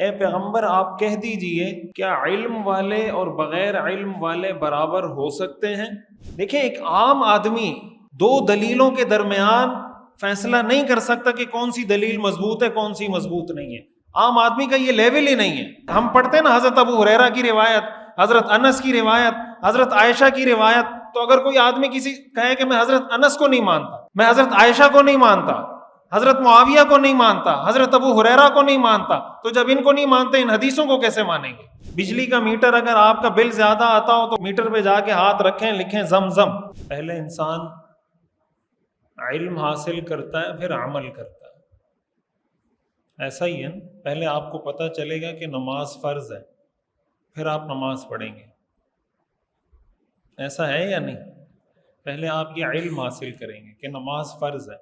اے پیغمبر آپ کہہ دیجئے کیا علم والے اور بغیر علم والے برابر ہو سکتے ہیں؟ دیکھیں، ایک عام آدمی دو دلیلوں کے درمیان فیصلہ نہیں کر سکتا کہ کون سی دلیل مضبوط ہے کون سی مضبوط نہیں ہے۔ عام آدمی کا یہ لیول ہی نہیں ہے۔ ہم پڑھتے ہیں نا حضرت ابو ہریرہ کی روایت، حضرت انس کی روایت، حضرت عائشہ کی روایت، تو اگر کوئی آدمی کسی کہے کہ میں حضرت انس کو نہیں مانتا، میں حضرت عائشہ کو نہیں مانتا، حضرت معاویہ کو نہیں مانتا، حضرت ابو ہریرہ کو نہیں مانتا، تو جب ان کو نہیں مانتے ان حدیثوں کو کیسے مانیں گے؟ بجلی کا میٹر اگر آپ کا بل زیادہ آتا ہو تو میٹر پہ جا کے ہاتھ رکھیں، لکھیں زمزم۔ پہلے انسان علم حاصل کرتا ہے پھر عمل کرتا ہے، ایسا ہی ہے نا؟ پہلے آپ کو پتہ چلے گا کہ نماز فرض ہے، پھر آپ نماز پڑھیں گے، ایسا ہے یا نہیں؟ پہلے آپ یہ علم حاصل کریں گے کہ نماز فرض ہے،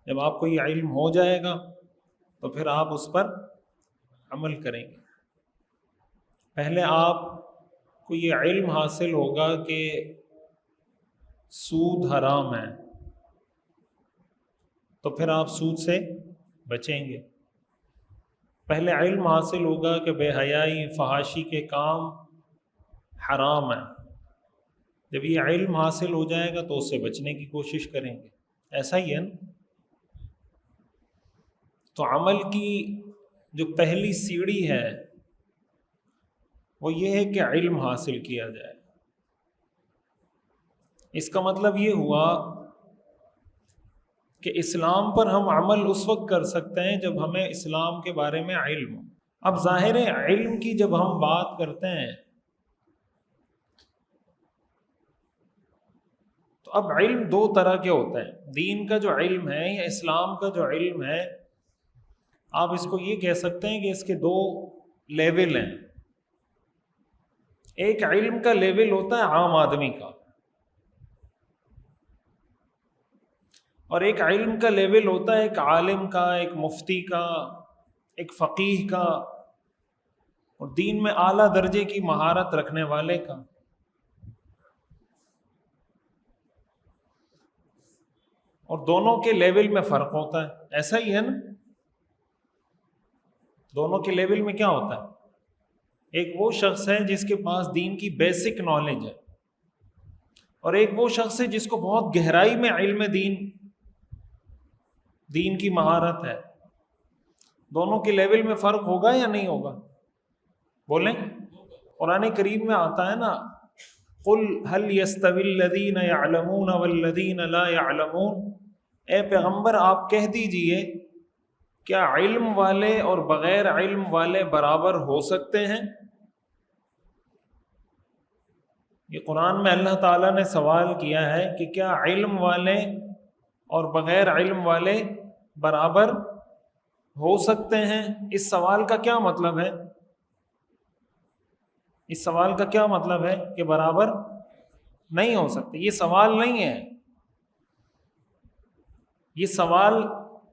جب آپ کو یہ علم ہو جائے گا تو پھر آپ اس پر عمل کریں گے۔ پہلے آپ کو یہ علم حاصل ہوگا کہ سود حرام ہے، تو پھر آپ سود سے بچیں گے۔ پہلے علم حاصل ہوگا کہ بے حیائی فحاشی کے کام حرام ہیں، جب یہ علم حاصل ہو جائے گا تو اس سے بچنے کی کوشش کریں گے، ایسا ہی ہے نا؟ تو عمل کی جو پہلی سیڑھی ہے وہ یہ ہے کہ علم حاصل کیا جائے۔ اس کا مطلب یہ ہوا کہ اسلام پر ہم عمل اس وقت کر سکتے ہیں جب ہمیں اسلام کے بارے میں علم ہو۔ اب ظاہر ہے علم کی جب ہم بات کرتے ہیں تو اب علم دو طرح کے ہوتے ہیں۔ دین کا جو علم ہے یا اسلام کا جو علم ہے، آپ اس کو یہ کہہ سکتے ہیں کہ اس کے دو لیول ہیں۔ ایک علم کا لیول ہوتا ہے عام آدمی کا، اور ایک علم کا لیول ہوتا ہے ایک عالم کا، ایک مفتی کا، ایک فقیہ کا، اور دین میں اعلیٰ درجے کی مہارت رکھنے والے کا۔ اور دونوں کے لیول میں فرق ہوتا ہے، ایسا ہی ہے نا؟ دونوں کے لیول میں کیا ہوتا ہے؟ ایک وہ شخص ہے جس کے پاس دین کی بیسک نالج ہے، اور ایک وہ شخص ہے جس کو بہت گہرائی میں علم دین کی مہارت ہے۔ دونوں کے لیول میں فرق ہوگا یا نہیں ہوگا؟ بولیں۔ قرآن کریم میں آتا ہے نا، قل هل يستوي الذين يعلمون والذين لا يعلمون، اے پیغمبر آپ کہہ دیجئے کیا علم والے اور بغیر علم والے برابر ہو سکتے ہیں؟ یہ قرآن میں اللہ تعالیٰ نے سوال کیا ہے کہ کیا علم والے اور بغیر علم والے برابر ہو سکتے ہیں؟ اس سوال کا کیا مطلب ہے؟ اس سوال کا کیا مطلب ہے کہ برابر نہیں ہو سکتے؟ یہ سوال نہیں ہے، یہ سوال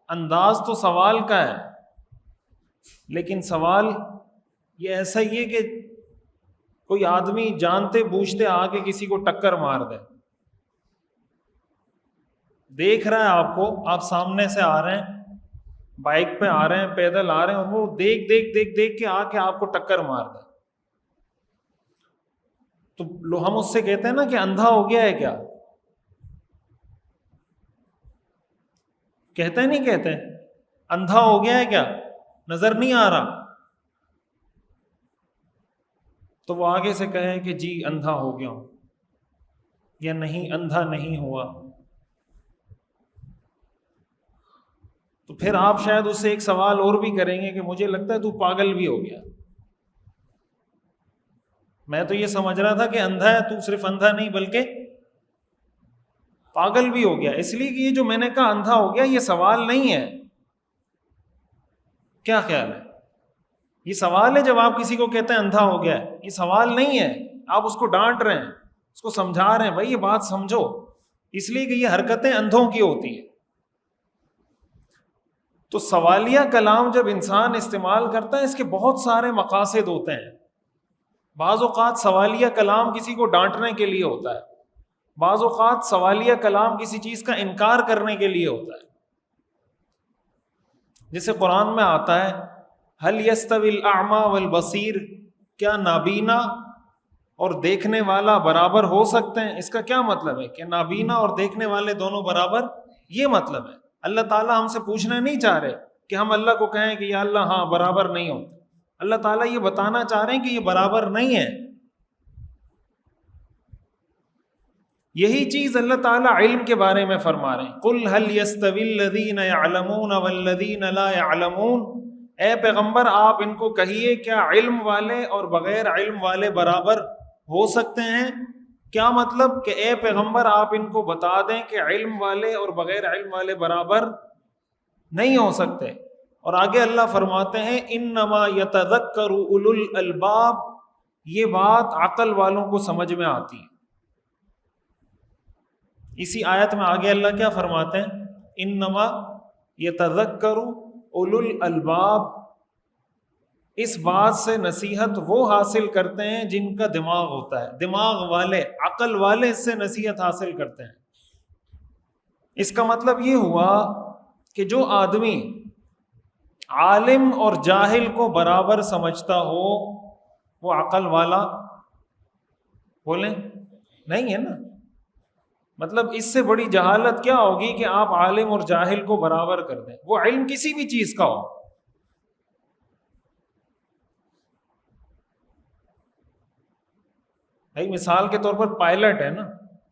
انداز تو سوال کا ہے، لیکن سوال یہ ایسا ہی ہے کہ کوئی آدمی جانتے بوجھتے آ کے کسی کو ٹکر مار دے۔ دیکھ رہا ہے آپ کو، آپ سامنے سے آ رہے ہیں، بائک پہ آ رہے ہیں، پیدل آ رہے ہیں، اور وہ دیکھ کے آ کے آپ کو ٹکر مار دے، تو ہم اس سے کہتے ہیں نا کہ اندھا ہو گیا ہے کیا؟ کہتے ہیں نہیں کہتے؟ اندھا ہو گیا ہے کیا؟ نظر نہیں آ رہا؟ تو وہ آگے سے کہے کہ جی اندھا ہو گیا ہوں، یا نہیں اندھا نہیں ہوا، تو پھر آپ شاید اس سے ایک سوال اور بھی کریں گے کہ مجھے لگتا ہے تو پاگل بھی ہو گیا، میں تو یہ سمجھ رہا تھا کہ اندھا ہے، تو صرف اندھا نہیں بلکہ پاگل بھی ہو گیا۔ اس لیے کہ یہ جو میں نے کہا اندھا ہو گیا، یہ سوال نہیں ہے۔ کیا خیال ہے؟ یہ سوال ہے جب آپ کسی کو کہتے ہیں اندھا ہو گیا، یہ سوال نہیں ہے، آپ اس کو ڈانٹ رہے ہیں، اس کو سمجھا رہے ہیں، بھائی یہ بات سمجھو، اس لیے کہ یہ حرکتیں اندھوں کی ہوتی ہیں۔ تو سوالیہ کلام جب انسان استعمال کرتا ہے، اس کے بہت سارے مقاصد ہوتے ہیں۔ بعض اوقات سوالیہ کلام کسی کو ڈانٹنے کے لیے ہوتا ہے، بعض اوقات سوالیہ کلام کسی چیز کا انکار کرنے کے لیے ہوتا ہے۔ جیسے قرآن میں آتا ہے هل يستوي الاعمى والبصیر، کیا نابینا اور دیکھنے والا برابر ہو سکتے ہیں؟ اس کا کیا مطلب ہے کہ نابینا اور دیکھنے والے دونوں برابر؟ یہ مطلب ہے۔ اللہ تعالیٰ ہم سے پوچھنا نہیں چاہ رہے کہ ہم اللہ کو کہیں کہ یا اللہ ہاں برابر نہیں ہوتے۔ اللہ تعالیٰ یہ بتانا چاہ رہے ہیں کہ یہ برابر نہیں ہے۔ یہی چیز اللہ تعالیٰ علم کے بارے میں فرما رہے ہیں، قُلْ هَلْ يَسْتَوِي الَّذِينَ يَعْلَمُونَ وَالَّذِينَ لَا يَعْلَمُونَ، اے پیغمبر آپ ان کو کہیے کیا علم والے اور بغیر علم والے برابر ہو سکتے ہیں؟ کیا مطلب کہ اے پیغمبر آپ ان کو بتا دیں کہ علم والے اور بغیر علم والے برابر نہیں ہو سکتے۔ اور آگے اللہ فرماتے ہیں انما یتذکر اولو الالباب، یہ بات عقل والوں کو سمجھ میں آتی ہے۔ اسی آیت میں آگے اللہ کیا فرماتے ہیں؟ انما یتذکر اولو الالباب، اس بات سے نصیحت وہ حاصل کرتے ہیں جن کا دماغ ہوتا ہے، دماغ والے، عقل والے اس سے نصیحت حاصل کرتے ہیں۔ اس کا مطلب یہ ہوا کہ جو آدمی عالم اور جاہل کو برابر سمجھتا ہو وہ عقل والا بولیں نہیں ہے نا۔ مطلب اس سے بڑی جہالت کیا ہوگی کہ آپ عالم اور جاہل کو برابر کر دیں، وہ علم کسی بھی چیز کا ہو۔ بھائی مثال کے طور پر پائلٹ ہے نا،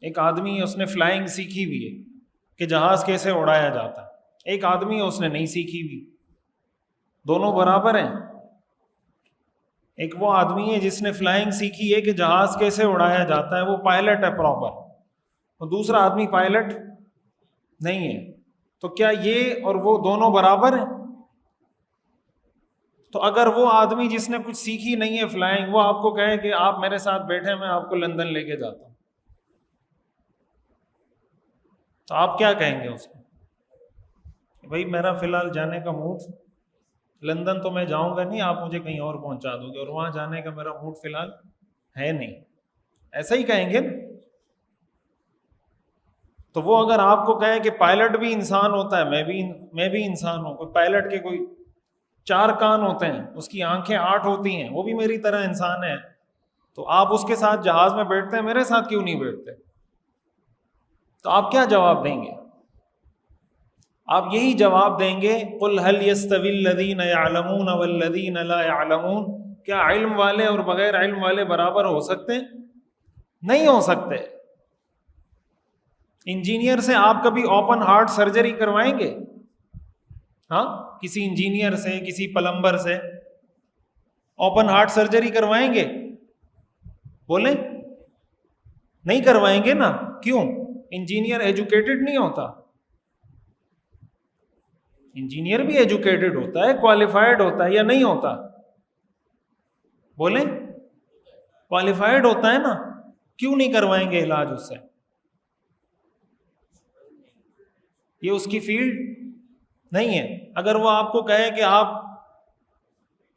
ایک آدمی ہے اس نے فلائنگ سیکھی ہوئی ہے کہ جہاز کیسے اڑایا جاتا ہے، ایک آدمی ہے اس نے نہیں سیکھی ہوئی، دونوں برابر ہیں۔ ایک وہ آدمی ہے جس نے فلائنگ سیکھی ہے کہ جہاز کیسے اڑایا جاتا ہے، وہ پائلٹ ہے پراپر، اور دوسرا آدمی پائلٹ نہیں ہے۔ تو کیا یہ اور وہ دونوں برابر ہیں؟ تو اگر وہ آدمی جس نے کچھ سیکھی نہیں ہے فلائنگ، وہ آپ کو کہے کہ آپ میرے ساتھ بیٹھے میں آپ کو لندن لے کے جاتا ہوں، تو آپ کیا کہیں گے اس کو؟ بھائی میرا فی الحال جانے کا موڈ، لندن تو میں جاؤں گا نہیں، آپ مجھے کہیں اور پہنچا دو گے، اور وہاں جانے کا میرا موڈ فی الحال ہے نہیں، ایسا ہی کہیں گے نا۔ تو وہ اگر آپ کو کہے کہ پائلٹ بھی انسان ہوتا ہے، میں بھی انسان ہوں، کوئی پائلٹ کے کوئی 4 کان ہوتے ہیں، اس کی آنکھیں 8 ہوتی ہیں، وہ بھی میری طرح انسان ہے، تو آپ اس کے ساتھ جہاز میں بیٹھتے ہیں، میرے ساتھ کیوں نہیں بیٹھتے؟ تو آپ کیا جواب دیں گے؟ آپ یہی جواب دیں گے قُلْ هَلْ يَسْتَوِي الَّذِينَ يَعْلَمُونَ وَالَّذِينَ لَا يَعْلَمُونَ، کیا علم والے اور بغیر علم والے برابر ہو سکتے ہیں؟ نہیں ہو سکتے۔ انجینئر سے آپ کبھی اوپن ہارٹ سرجری کروائیں گے؟ ہاں، کسی انجینئر سے، کسی پلمبر سے اوپن ہارٹ سرجری کروائیں گے؟ بولیں نہیں کروائیں گے نا۔ کیوں؟ انجینئر ایجوکیٹڈ نہیں ہوتا، انجینئر بھی ایجوکیٹڈ ہوتا ہے، کوالیفائڈ ہوتا ہے یا نہیں ہوتا؟ بولیں کوالیفائڈ ہوتا ہے نا، کیوں نہیں کروائیں گے علاج اس سے؟ یہ اس کی فیلڈ نہیں ہے۔ اگر وہ آپ کو کہے کہ آپ،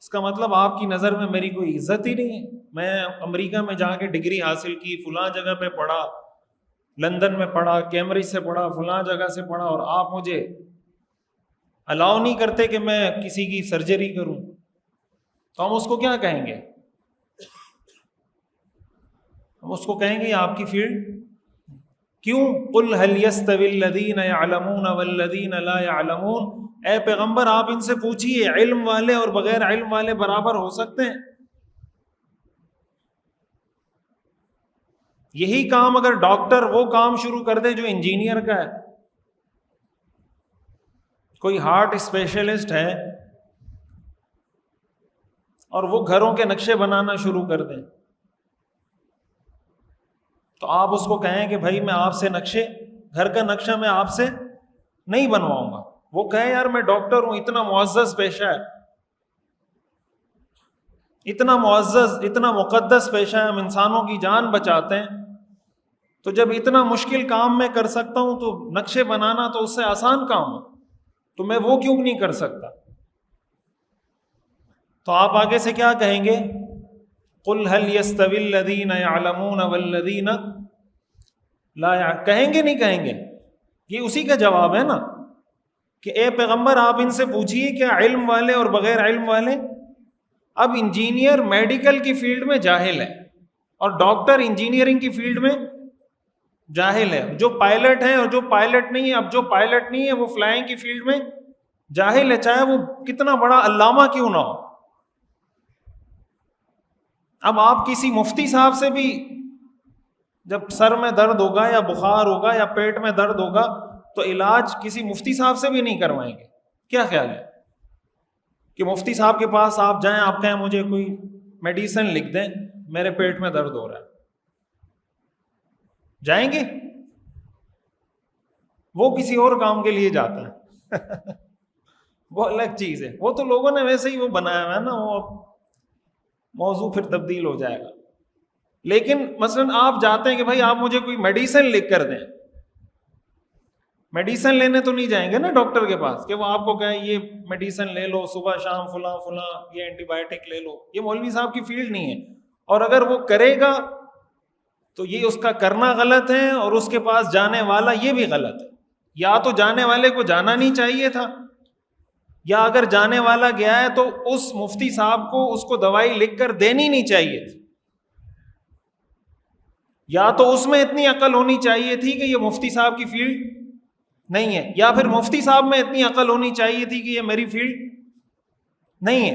اس کا مطلب آپ کی نظر میں میری کوئی عزت ہی نہیں ہے، میں امریکہ میں جا کے ڈگری حاصل کی، فلاں جگہ پہ پڑھا، لندن میں پڑھا، کیمبرج سے پڑھا، فلاں جگہ سے پڑھا، اور آپ مجھے الاؤ نہیں کرتے کہ میں کسی کی سرجری کروں، تو ہم اس کو کیا کہیں گے؟ ہم اس کو کہیں گے یہ آپ کی فیلڈ۔ کیوں؟ قُلْ هَلْ يَسْتَوِي الَّذِينَ يَعْلَمُونَ وَالَّذِينَ لَا يَعْلَمُونَ، اے پیغمبر آپ ان سے پوچھئے علم والے اور بغیر علم والے برابر ہو سکتے ہیں؟ یہی کام اگر ڈاکٹر وہ کام شروع کر دے جو انجینئر کا ہے، کوئی ہارٹ اسپیشلسٹ ہے اور وہ گھروں کے نقشے بنانا شروع کر دیں، تو آپ اس کو کہیں کہ بھائی میں آپ سے گھر کا نقشہ میں آپ سے نہیں بنواؤں گا۔ وہ کہے یار میں ڈاکٹر ہوں، اتنا معزز پیشہ ہے، اتنا معزز، اتنا مقدس پیشہ ہے، ہم انسانوں کی جان بچاتے ہیں، تو جب اتنا مشکل کام میں کر سکتا ہوں تو نقشے بنانا تو اس سے آسان کام ہے، تو میں وہ کیوں نہیں کر سکتا؟ تو آپ آگے سے کیا کہیں گے؟ قُلْ هَلْ يَسْتَوِي الَّذِينَ يَعْلَمُونَ وَالَّذِينَ لَا يَعْلَمُونَ، کہیں گے نہیں کہیں گے؟ یہ اسی کا جواب ہے نا کہ اے پیغمبر آپ ان سے پوچھیے کیا علم والے اور بغیر علم والے. اب انجینئر میڈیکل کی فیلڈ میں جاہل ہے اور ڈاکٹر انجینئرنگ کی فیلڈ میں جاہل ہے. جو پائلٹ ہے اور جو پائلٹ نہیں ہے، اب جو پائلٹ نہیں ہے وہ فلائنگ کی فیلڈ میں جاہل ہے، چاہے وہ کتنا بڑا علامہ کیوں نہ ہو. اب آپ کسی مفتی صاحب سے بھی جب سر میں درد ہوگا یا بخار ہوگا یا پیٹ میں درد ہوگا تو علاج کسی مفتی صاحب سے بھی نہیں کروائیں گے. کیا خیال ہے کہ مفتی صاحب کے پاس آپ جائیں، آپ کہیں مجھے کوئی میڈیسن لکھ دیں، میرے پیٹ میں درد ہو رہا ہے، جائیں گے؟ وہ کسی اور کام کے لیے جاتا ہے وہ الگ چیز ہے. وہ تو لوگوں نے ویسے ہی وہ بنایا ہوا ہے نا، وہ موضوع پھر تبدیل ہو جائے گا. لیکن مثلا آپ جاتے ہیں کہ بھائی آپ مجھے کوئی میڈیسن لکھ کر دیں، میڈیسن لینے تو نہیں جائیں گے نا ڈاکٹر کے پاس کہ وہ آپ کو کہیں یہ میڈیسن لے لو صبح شام فلاں فلاں، یہ اینٹی بایوٹک لے لو. یہ مولوی صاحب کی فیلڈ نہیں ہے. اور اگر وہ کرے گا تو یہ اس کا کرنا غلط ہے اور اس کے پاس جانے والا یہ بھی غلط ہے. یا تو جانے والے کو جانا نہیں چاہیے تھا، یا اگر جانے والا گیا ہے تو اس مفتی صاحب کو اس کو دوائی لکھ کر دینی نہیں چاہیے تھی. یا تو اس میں اتنی عقل ہونی چاہیے تھی کہ یہ مفتی صاحب کی فیلڈ نہیں ہے، یا پھر مفتی صاحب میں اتنی عقل ہونی چاہیے تھی کہ یہ میری فیلڈ نہیں ہے.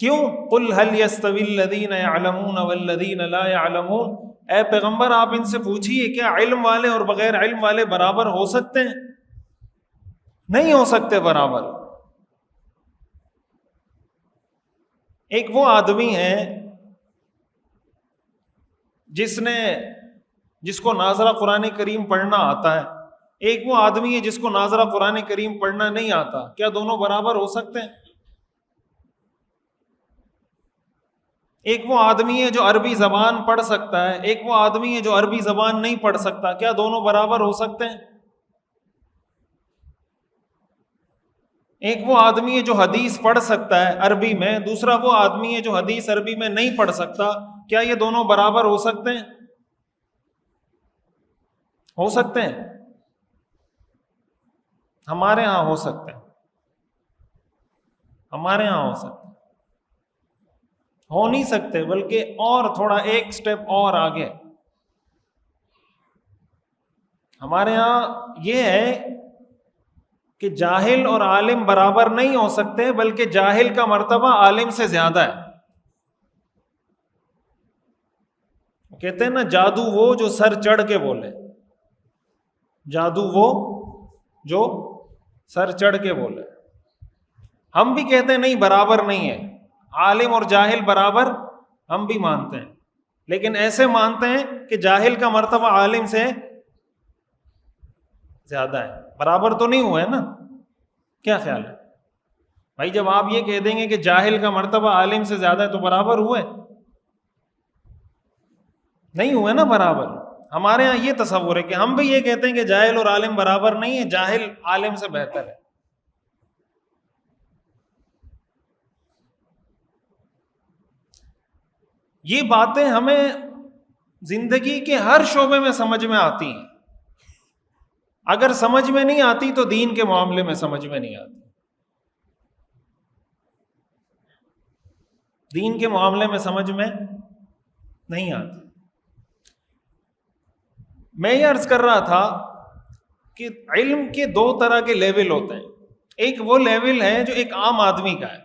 کیوں؟ قل هل يستوي الذين يعلمون والذين لا يعلمون. اے پیغمبر آپ ان سے پوچھئے کیا علم والے اور بغیر علم والے برابر ہو سکتے ہیں؟ نہیں ہو سکتے برابر. ایک وہ آدمی ہے جس کو ناظرہ قرآن کریم پڑھنا آتا ہے، ایک وہ آدمی ہے جس کو ناظرہ قرآن کریم پڑھنا نہیں آتا. کیا دونوں برابر ہو سکتے ہیں؟ ایک وہ آدمی ہے جو عربی زبان پڑھ سکتا ہے، ایک وہ آدمی ہے جو عربی زبان نہیں پڑھ سکتا. کیا دونوں برابر ہو سکتے ہیں؟ ایک وہ آدمی ہے جو حدیث پڑھ سکتا ہے عربی میں، دوسرا وہ آدمی ہے جو حدیث عربی میں نہیں پڑھ سکتا. کیا یہ دونوں برابر ہو سکتے ہیں؟ ہو سکتے ہیں؟ ہمارے ہاں ہو سکتے ہیں، ہمارے ہاں ہو سکتے ہیں. ہو نہیں سکتے، بلکہ اور تھوڑا ایک سٹیپ اور آگے. ہمارے ہاں یہ ہے کہ جاہل اور عالم برابر نہیں ہو سکتے، بلکہ جاہل کا مرتبہ عالم سے زیادہ ہے. کہتے ہیں نا جادو وہ جو سر چڑھ کے بولے، جادو وہ جو سر چڑھ کے بولے. ہم بھی کہتے ہیں نہیں برابر نہیں ہے، عالم اور جاہل برابر ہم بھی مانتے ہیں، لیکن ایسے مانتے ہیں کہ جاہل کا مرتبہ عالم سے زیادہ ہے. برابر تو نہیں ہوا ہے نا؟ کیا خیال ہے بھائی؟ جب آپ یہ کہہ دیں گے کہ جاہل کا مرتبہ عالم سے زیادہ ہے تو برابر ہوئے؟ نہیں ہوئے نا برابر. ہمارے ہاں یہ تصور ہے کہ ہم بھی یہ کہتے ہیں کہ جاہل اور عالم برابر نہیں ہے، جاہل عالم سے بہتر ہے. یہ باتیں ہمیں زندگی کے ہر شعبے میں سمجھ میں آتی ہیں. اگر سمجھ میں نہیں آتی تو دین کے معاملے میں سمجھ میں نہیں آتی. دین کے معاملے میں سمجھ میں نہیں آتی. میں یہ عرض کر رہا تھا کہ علم کے دو طرح کے لیول ہوتے ہیں. ایک وہ لیول ہے جو ایک عام آدمی کا ہے،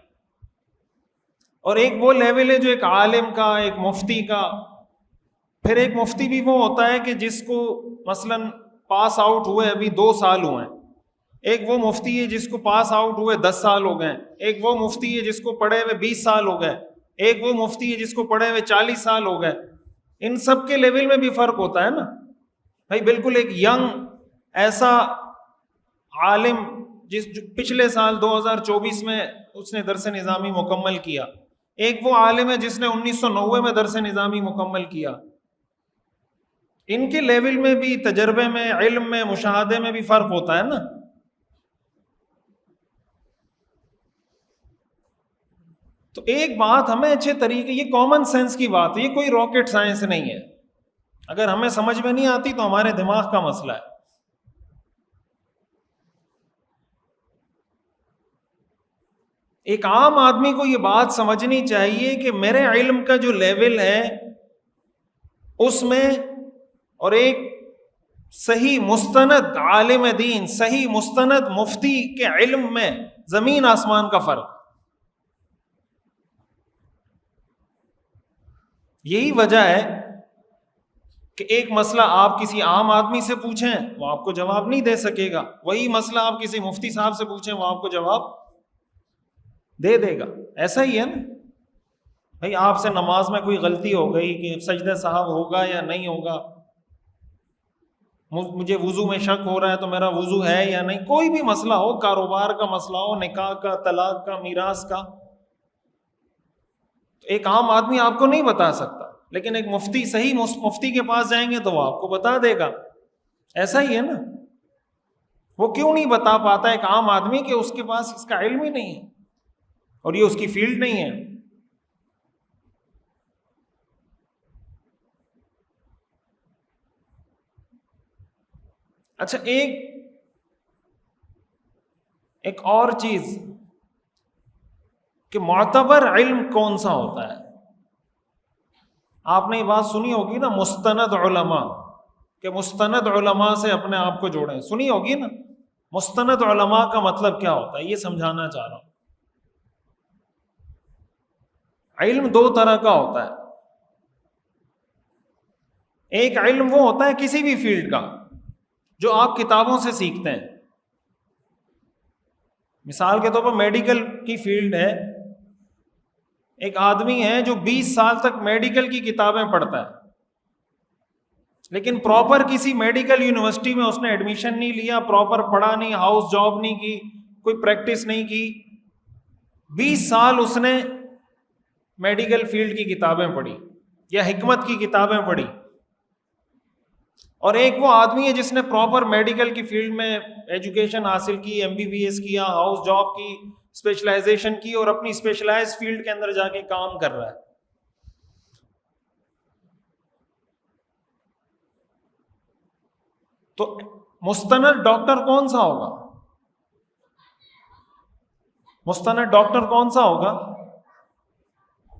اور ایک وہ لیول ہے جو ایک عالم کا، ایک مفتی کا. پھر ایک مفتی بھی وہ ہوتا ہے کہ جس کو مثلاً پاس آؤٹ ہوئے ابھی 2 سال ہوئے ہیں. ایک وہ مفتی ہے جس کو پاس آؤٹ ہوئے 10 سال ہو گئے. ایک وہ مفتی ہے جس کو پڑھے ہوئے 20 سال ہو گئے. ایک وہ مفتی ہے جس کو پڑھے ہوئے 40 سال ہو گئے. ان سب کے لیول میں بھی فرق ہوتا ہے نا بھائی. بالکل ایک ینگ ایسا عالم جو پچھلے سال 2024 میں اس نے درس نظامی مکمل کیا، ایک وہ عالم ہے جس نے 1990 میں درس نظامی مکمل کیا. ان کے لیول میں بھی، تجربے میں، علم میں، مشاہدے میں بھی فرق ہوتا ہے نا. تو ایک بات ہمیں اچھے طریقے، یہ کامن سینس کی بات ہے، یہ کوئی راکٹ سائنس نہیں ہے. اگر ہمیں سمجھ میں نہیں آتی تو ہمارے دماغ کا مسئلہ ہے. ایک عام آدمی کو یہ بات سمجھنی چاہیے کہ میرے علم کا جو لیول ہے اس میں، اور ایک صحیح مستند عالم دین، صحیح مستند مفتی کے علم میں زمین آسمان کا فرق۔ یہی وجہ ہے کہ ایک مسئلہ آپ کسی عام آدمی سے پوچھیں وہ آپ کو جواب نہیں دے سکے گا، وہی مسئلہ آپ کسی مفتی صاحب سے پوچھیں وہ آپ کو جواب دے دے گا۔ ایسا ہی ہے نا بھائی، آپ سے نماز میں کوئی غلطی ہو گئی کہ سجدہ صاحب ہوگا یا نہیں ہوگا، مجھے وضو میں شک ہو رہا ہے تو میرا وضو ہے یا نہیں، کوئی بھی مسئلہ ہو، کاروبار کا مسئلہ ہو، نکاح کا، طلاق کا، میراث کا، ایک عام آدمی آپ کو نہیں بتا سکتا، لیکن ایک مفتی، صحیح مفتی کے پاس جائیں گے تو وہ آپ کو بتا دے گا۔ ایسا ہی ہے نا، وہ کیوں نہیں بتا پاتا ایک عام آدمی کہ اس کے پاس اس کا علم ہی نہیں ہے اور یہ اس کی فیلڈ نہیں ہے۔ اچھا، ایک اور چیز کہ معتبر علم کون سا ہوتا ہے؟ آپ نے یہ بات سنی ہوگی نا، مستند علماء، کہ مستند علماء سے اپنے آپ کو جوڑیں، سنی ہوگی نا۔ مستند علماء کا مطلب کیا ہوتا ہے یہ سمجھانا چاہ رہا ہوں۔ علم دو طرح کا ہوتا ہے، ایک علم وہ ہوتا ہے کسی بھی فیلڈ کا جو آپ کتابوں سے سیکھتے ہیں۔ مثال کے طور پر میڈیکل کی فیلڈ ہے، ایک آدمی ہے جو 20 سال تک میڈیکل کی کتابیں پڑھتا ہے، لیکن پراپر کسی میڈیکل یونیورسٹی میں اس نے ایڈمیشن نہیں لیا، پراپر پڑھا نہیں، ہاؤس جاب نہیں کی، کوئی پریکٹس نہیں کی، 20 سال اس نے میڈیکل فیلڈ کی کتابیں پڑھی یا حکمت کی کتابیں پڑھی۔ اور ایک وہ آدمی ہے جس نے پراپر میڈیکل کی فیلڈ میں ایجوکیشن حاصل کی، MBBS کیا، ہاؤس جاب کی، اسپیشلائزیشن کی، اور اپنی اسپیشلائز فیلڈ کے اندر جا کے کام کر رہا ہے۔ تو مستند ڈاکٹر کون سا ہوگا؟ مستند ڈاکٹر کون سا ہوگا؟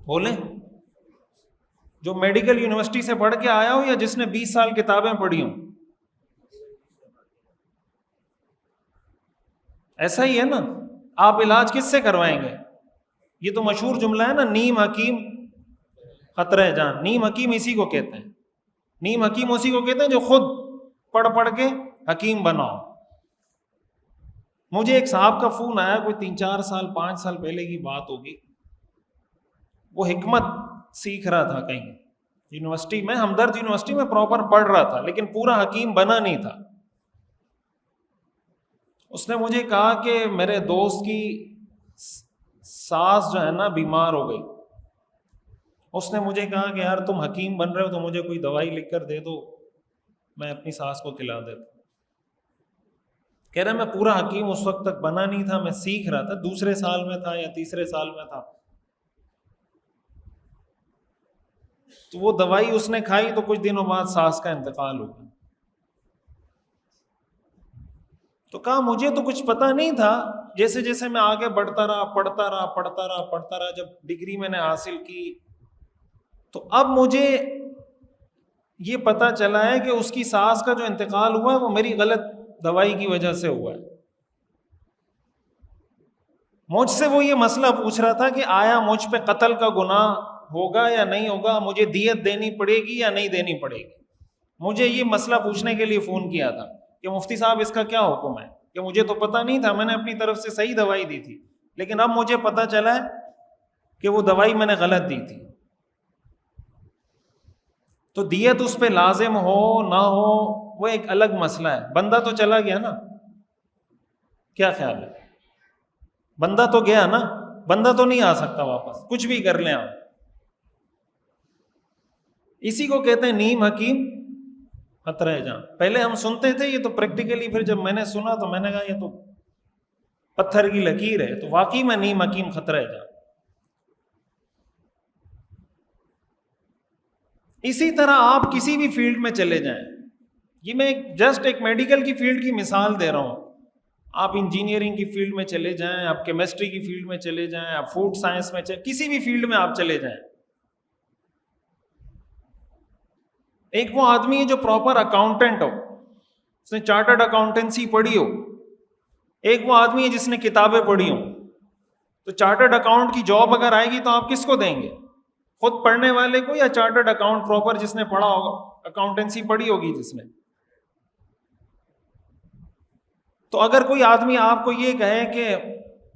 بولیں، جو میڈیکل یونیورسٹی سے پڑھ کے آیا ہو یا جس نے 20 سال کتابیں پڑھی ہوں؟ ایسا ہی ہے نا، آپ علاج کس سے کروائیں گے؟ یہ تو مشہور جملہ ہے نا، نیم حکیم خطرہ جان۔ نیم حکیم اسی کو کہتے ہیں، نیم حکیم اسی کو کہتے ہیں جو خود پڑھ پڑھ کے حکیم بناؤ۔ مجھے ایک صاحب کا فون آیا، کوئی 3-4 سال 5 سال پہلے کی بات ہوگی، وہ حکمت سیکھ رہا تھا کہیں یونیورسٹی میں، ہمدرد یونیورسٹی میں پراپر پڑھ رہا تھا، لیکن پورا حکیم بنا نہیں تھا۔ اس نے مجھے کہا کہ میرے دوست کی ساس جو ہے نا بیمار ہو گئی، اس نے مجھے کہا کہ یار تم حکیم بن رہے ہو تو مجھے کوئی دوائی لکھ کر دے دو، میں اپنی ساس کو کھلا دیتا۔ کہہ رہا میں پورا حکیم اس وقت تک بنا نہیں تھا، میں سیکھ رہا تھا، دوسرے سال میں تھا یا تیسرے سال میں تھا۔ تو وہ دوائی اس نے کھائی تو کچھ دنوں بعد ساس کا انتقال ہو گیا۔ تو کہا مجھے تو کچھ پتا نہیں تھا، جیسے جیسے میں آگے بڑھتا رہا، جب ڈگری میں نے حاصل کی تو اب مجھے یہ پتا چلا ہے کہ اس کی ساس کا جو انتقال ہوا ہے وہ میری غلط دوائی کی وجہ سے ہوا ہے۔ مجھ سے وہ یہ مسئلہ پوچھ رہا تھا کہ آیا مجھ پہ قتل کا گناہ ہوگا یا نہیں ہوگا، مجھے دیت دینی پڑے گی یا نہیں دینی پڑے گی۔ مجھے یہ مسئلہ پوچھنے کے لیے فون کیا تھا کہ مفتی صاحب اس کا کیا حکم ہے، کہ مجھے تو پتہ نہیں تھا، میں نے اپنی طرف سے صحیح دوائی دی تھی، لیکن اب مجھے پتہ چلا ہے کہ وہ دوائی میں نے غلط دی تھی۔ تو دیت اس پہ لازم ہو نہ ہو وہ ایک الگ مسئلہ ہے، بندہ تو چلا گیا نا، کیا خیال ہے؟ بندہ تو گیا نا، بندہ تو نہیں آ سکتا واپس، کچھ بھی کر لیں آپ۔ اسی کو کہتے ہیں نیم حکیم خطرہ جان۔ پہلے ہم سنتے تھے، یہ تو پریکٹیکلی پھر جب میں نے سنا تو میں نے کہا یہ تو پتھر کی لکیر ہے، تو واقعی میں نیم حکیم خطرہ جان۔ اسی طرح آپ کسی بھی فیلڈ میں چلے جائیں، یہ میں جسٹ ایک میڈیکل کی فیلڈ کی مثال دے رہا ہوں، آپ انجینئرنگ کی فیلڈ میں چلے جائیں، آپ کیمسٹری کی فیلڈ میں چلے جائیں، آپ فوڈ سائنس میں کسی بھی فیلڈ میں آپ چلے جائیں، ایک وہ آدمی ہے جو پراپر اکاؤنٹنٹ ہو، اس نے چارٹرڈ اکاؤنٹنسی پڑھی ہو، ایک وہ آدمی ہے جس نے کتابیں پڑھی ہوں. تو چارٹرڈ اکاؤنٹ کی جاب اگر آئے گی تو آپ کس کو دیں گے؟ خود پڑھنے والے کو، یا چارٹرڈ اکاؤنٹ پراپر جس نے پڑھا ہوگا، اکاؤنٹنسی پڑھی ہوگی جس نے؟ تو اگر کوئی آدمی آپ کو یہ کہے کہ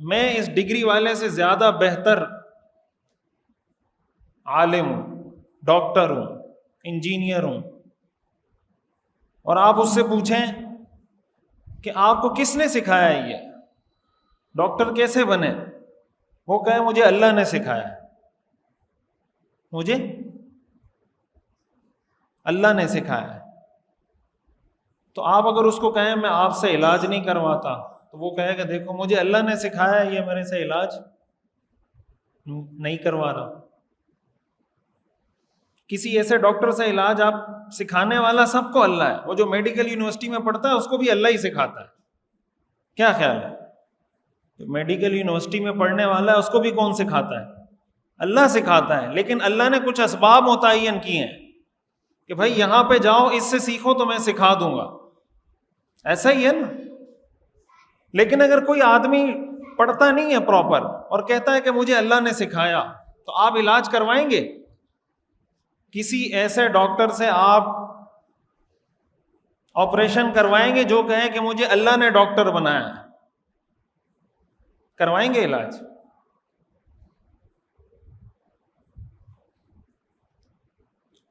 میں اس ڈگری والے سے زیادہ بہتر عالم ہوں، ڈاکٹر ہوں، انجینئر ہوں، اور آپ اس سے پوچھیں کہ آپ کو کس نے سکھایا یہ ڈاکٹر کیسے بنے، وہ کہے مجھے اللہ نے سکھایا، مجھے اللہ نے سکھایا. تو آپ اگر اس کو کہیں میں آپ سے علاج نہیں کرواتا، تو وہ کہے گا دیکھو مجھے اللہ نے سکھایا، یہ میرے سے علاج نہیں کروا رہا. کسی ایسے ڈاکٹر سے علاج آپ سکھانے والا سب کو اللہ ہے، وہ جو میڈیکل یونیورسٹی میں پڑھتا ہے اس کو بھی اللہ ہی سکھاتا ہے. کیا خیال ہے؟ جو میڈیکل یونیورسٹی میں پڑھنے والا ہے اس کو بھی کون سکھاتا ہے؟ اللہ سکھاتا ہے. لیکن اللہ نے کچھ اسباب متعین کیے ہیں کہ بھائی یہاں پہ جاؤ، اس سے سیکھو تو میں سکھا دوں گا. ایسا ہی ہے نا. لیکن اگر کوئی آدمی پڑھتا نہیں ہے پراپر اور کہتا ہے کہ مجھے اللہ نے سکھایا، تو آپ علاج کروائیں گے؟ کسی ایسے ڈاکٹر سے آپ آپریشن کروائیں گے جو کہے کہ مجھے اللہ نے ڈاکٹر بنایا ہے؟ کروائیں گے علاج؟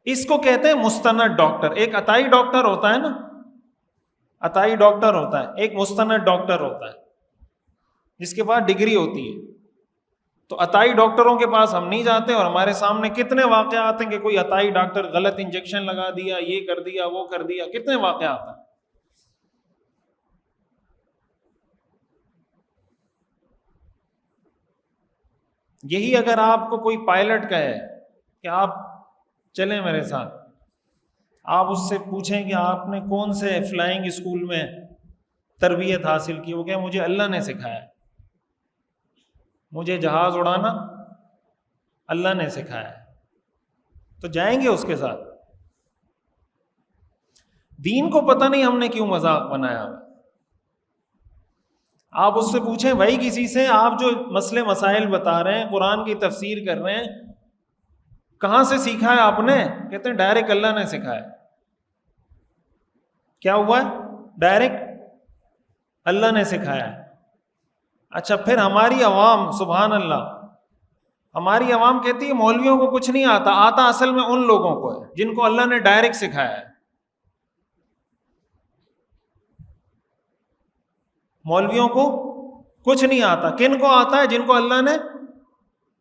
اس کو کہتے ہیں مستند ڈاکٹر. ایک عطائی ڈاکٹر ہوتا ہے نا، عطائی ڈاکٹر ہوتا ہے، ایک مستند ڈاکٹر ہوتا ہے جس کے پاس ڈگری ہوتی ہے. تو عطائی ڈاکٹروں کے پاس ہم نہیں جاتے، اور ہمارے سامنے کتنے واقعات ہیں کہ کوئی عطائی ڈاکٹر غلط انجیکشن لگا دیا، یہ کر دیا، وہ کر دیا، کتنے واقعات ہیں. یہی اگر آپ کو کوئی پائلٹ کہے کہ آپ چلیں میرے ساتھ، آپ اس سے پوچھیں کہ آپ نے کون سے فلائنگ اسکول میں تربیت حاصل کی، وہ کہ مجھے اللہ نے سکھایا، مجھے جہاز اڑانا اللہ نے سکھایا، تو جائیں گے اس کے ساتھ؟ دین کو پتہ نہیں ہم نے کیوں مذاق بنایا. آپ اس سے پوچھیں بھائی کسی سے، آپ جو مسئلے مسائل بتا رہے ہیں، قرآن کی تفسیر کر رہے ہیں، کہاں سے سیکھا ہے آپ نے؟ کہتے ہیں ڈائریکٹ اللہ نے سکھایا. کیا ہوا ہے؟ ڈائریکٹ اللہ نے سکھایا ہے. اچھا، پھر ہماری عوام، سبحان اللہ، ہماری عوام کہتی ہے مولویوں کو کچھ نہیں آتا. آتا اصل میں ان لوگوں کو ہے جن کو اللہ نے ڈائریکٹ سکھایا ہے. مولویوں کو کچھ نہیں آتا. کن کو آتا ہے؟ جن کو اللہ نے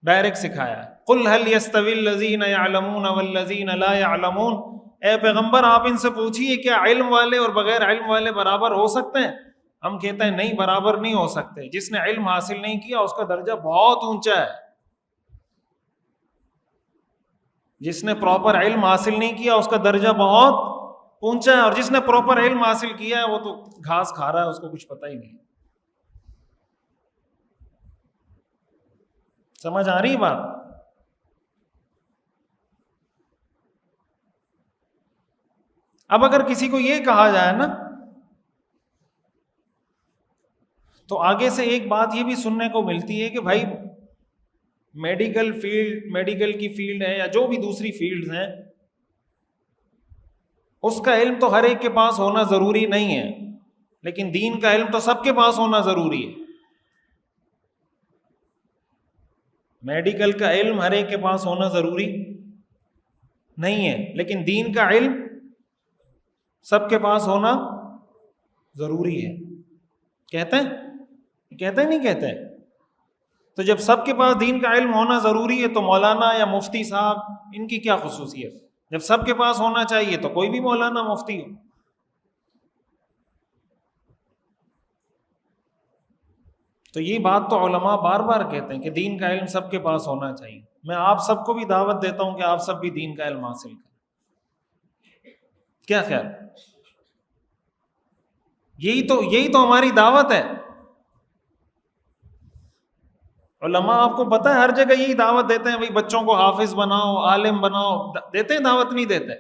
ڈائریکٹ سکھایا ہے. قل هل يستوي الذين يعلمون والذين لا يعلمون، اے پیغمبر آپ ان سے پوچھیے کیا علم والے اور بغیر علم والے برابر ہو سکتے ہیں؟ ہم کہتے ہیں نہیں، برابر نہیں ہو سکتے. جس نے علم حاصل نہیں کیا اس کا درجہ بہت اونچا ہے. جس نے پراپر علم حاصل نہیں کیا اس کا درجہ بہت اونچا ہے، اور جس نے پراپر علم حاصل کیا ہے وہ تو گھاس کھا رہا ہے، اس کو کچھ پتہ ہی نہیں. سمجھ آ رہی بات؟ اب اگر کسی کو یہ کہا جائے نا، تو آگے سے ایک بات یہ بھی سننے کو ملتی ہے کہ بھائی میڈیکل کی فیلڈ ہے یا جو بھی دوسری فیلڈز ہیں، اس کا علم تو ہر ایک کے پاس ہونا ضروری نہیں ہے، لیکن دین کا علم تو سب کے پاس ہونا ضروری ہے. میڈیکل کا علم ہر ایک کے پاس ہونا ضروری نہیں ہے، لیکن دین کا علم سب کے پاس ہونا ضروری ہے. کہتے ہیں نہیں کہتے؟ تو جب سب کے پاس دین کا علم ہونا ضروری ہے تو مولانا یا مفتی صاحب ان کی کیا خصوصیت؟ جب سب کے پاس ہونا چاہیے تو کوئی بھی مولانا مفتی ہو. تو یہ بات تو علماء بار بار کہتے ہیں کہ دین کا علم سب کے پاس ہونا چاہیے. میں آپ سب کو بھی دعوت دیتا ہوں کہ آپ سب بھی دین کا علم حاصل کریں. کیا خیال؟ یہی تو ہماری دعوت ہے. علماء آپ کو پتہ ہے ہر جگہ یہی دعوت دیتے ہیں، بھائی بچوں کو حافظ بناؤ، عالم بناؤ، دیتے ہیں دعوت؟ نہیں دیتے؟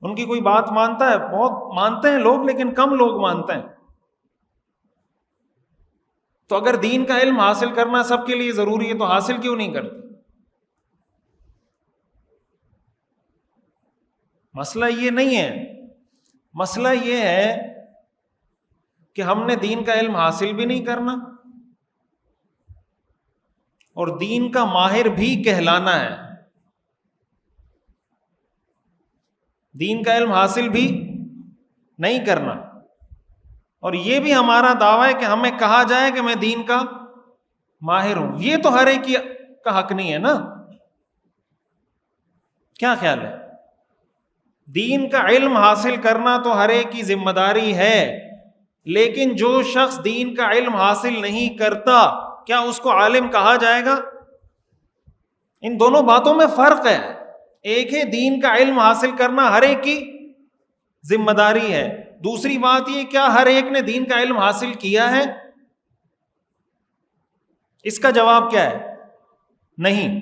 ان کی کوئی بات مانتا ہے؟ بہت مانتے ہیں لوگ، لیکن کم لوگ مانتے ہیں۔ تو اگر دین کا علم حاصل کرنا سب کے لیے ضروری ہے تو حاصل کیوں نہیں کرتے؟ مسئلہ یہ نہیں ہے، مسئلہ یہ ہے کہ ہم نے دین کا علم حاصل بھی نہیں کرنا اور دین کا ماہر بھی کہلانا ہے۔ دین کا علم حاصل بھی نہیں کرنا اور یہ بھی ہمارا دعویٰ ہے کہ ہمیں کہا جائے کہ میں دین کا ماہر ہوں۔ یہ تو ہر ایک کا حق نہیں ہے نا؟ کیا خیال ہے؟ دین کا علم حاصل کرنا تو ہر ایک کی ذمہ داری ہے، لیکن جو شخص دین کا علم حاصل نہیں کرتا کیا اس کو عالم کہا جائے گا؟ ان دونوں باتوں میں فرق ہے۔ ایک ہے دین کا علم حاصل کرنا ہر ایک کی ذمہ داری ہے، دوسری بات یہ کیا ہر ایک نے دین کا علم حاصل کیا ہے؟ اس کا جواب کیا ہے؟ نہیں۔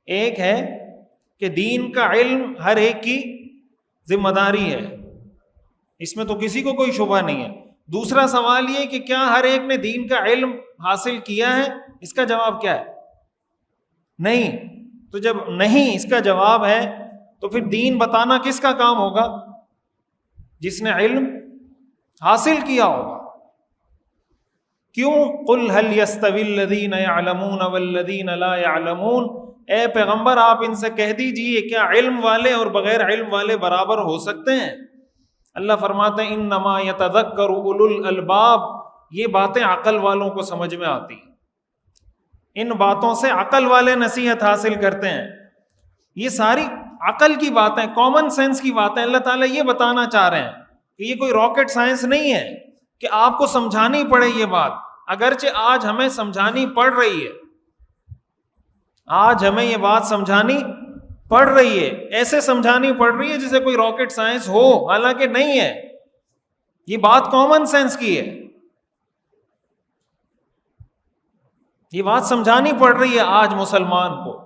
ایک ہے کہ دین کا علم ہر ایک کی ذمہ داری ہے، اس میں تو کسی کو کوئی شبہ نہیں ہے۔ دوسرا سوال یہ کہ کیا ہر ایک نے دین کا علم حاصل کیا ہے؟ اس کا جواب کیا ہے؟ نہیں۔ تو جب نہیں اس کا جواب ہے تو پھر دین بتانا کس کا کام ہوگا؟ جس نے علم حاصل کیا ہوگا۔ کیوں؟ قل هل يستوي الذين يعلمون والذين لا يعلمون، اے پیغمبر آپ ان سے کہہ دیجئے کیا علم والے اور بغیر علم والے برابر ہو سکتے ہیں؟ اللہ فرماتے ہیں انما يتذکر اولو الالباب، یہ باتیں عقل والوں کو سمجھ میں آتی ہیں، ان باتوں سے عقل والے نصیحت حاصل کرتے ہیں۔ یہ ساری عقل کی باتیں، کامن سینس کی باتیں اللہ تعالیٰ یہ بتانا چاہ رہے ہیں کہ یہ کوئی راکٹ سائنس نہیں ہے کہ آپ کو سمجھانی پڑے یہ بات، اگرچہ آج ہمیں سمجھانی پڑ رہی ہے، آج ہمیں یہ بات سمجھانی پڑ رہی ہے، ایسے سمجھانی پڑ رہی ہے جیسے کوئی راکٹ سائنس ہو، حالانکہ نہیں ہے، یہ بات کامن سینس کی ہے، یہ بات سمجھانی پڑ رہی ہے آج مسلمان کو،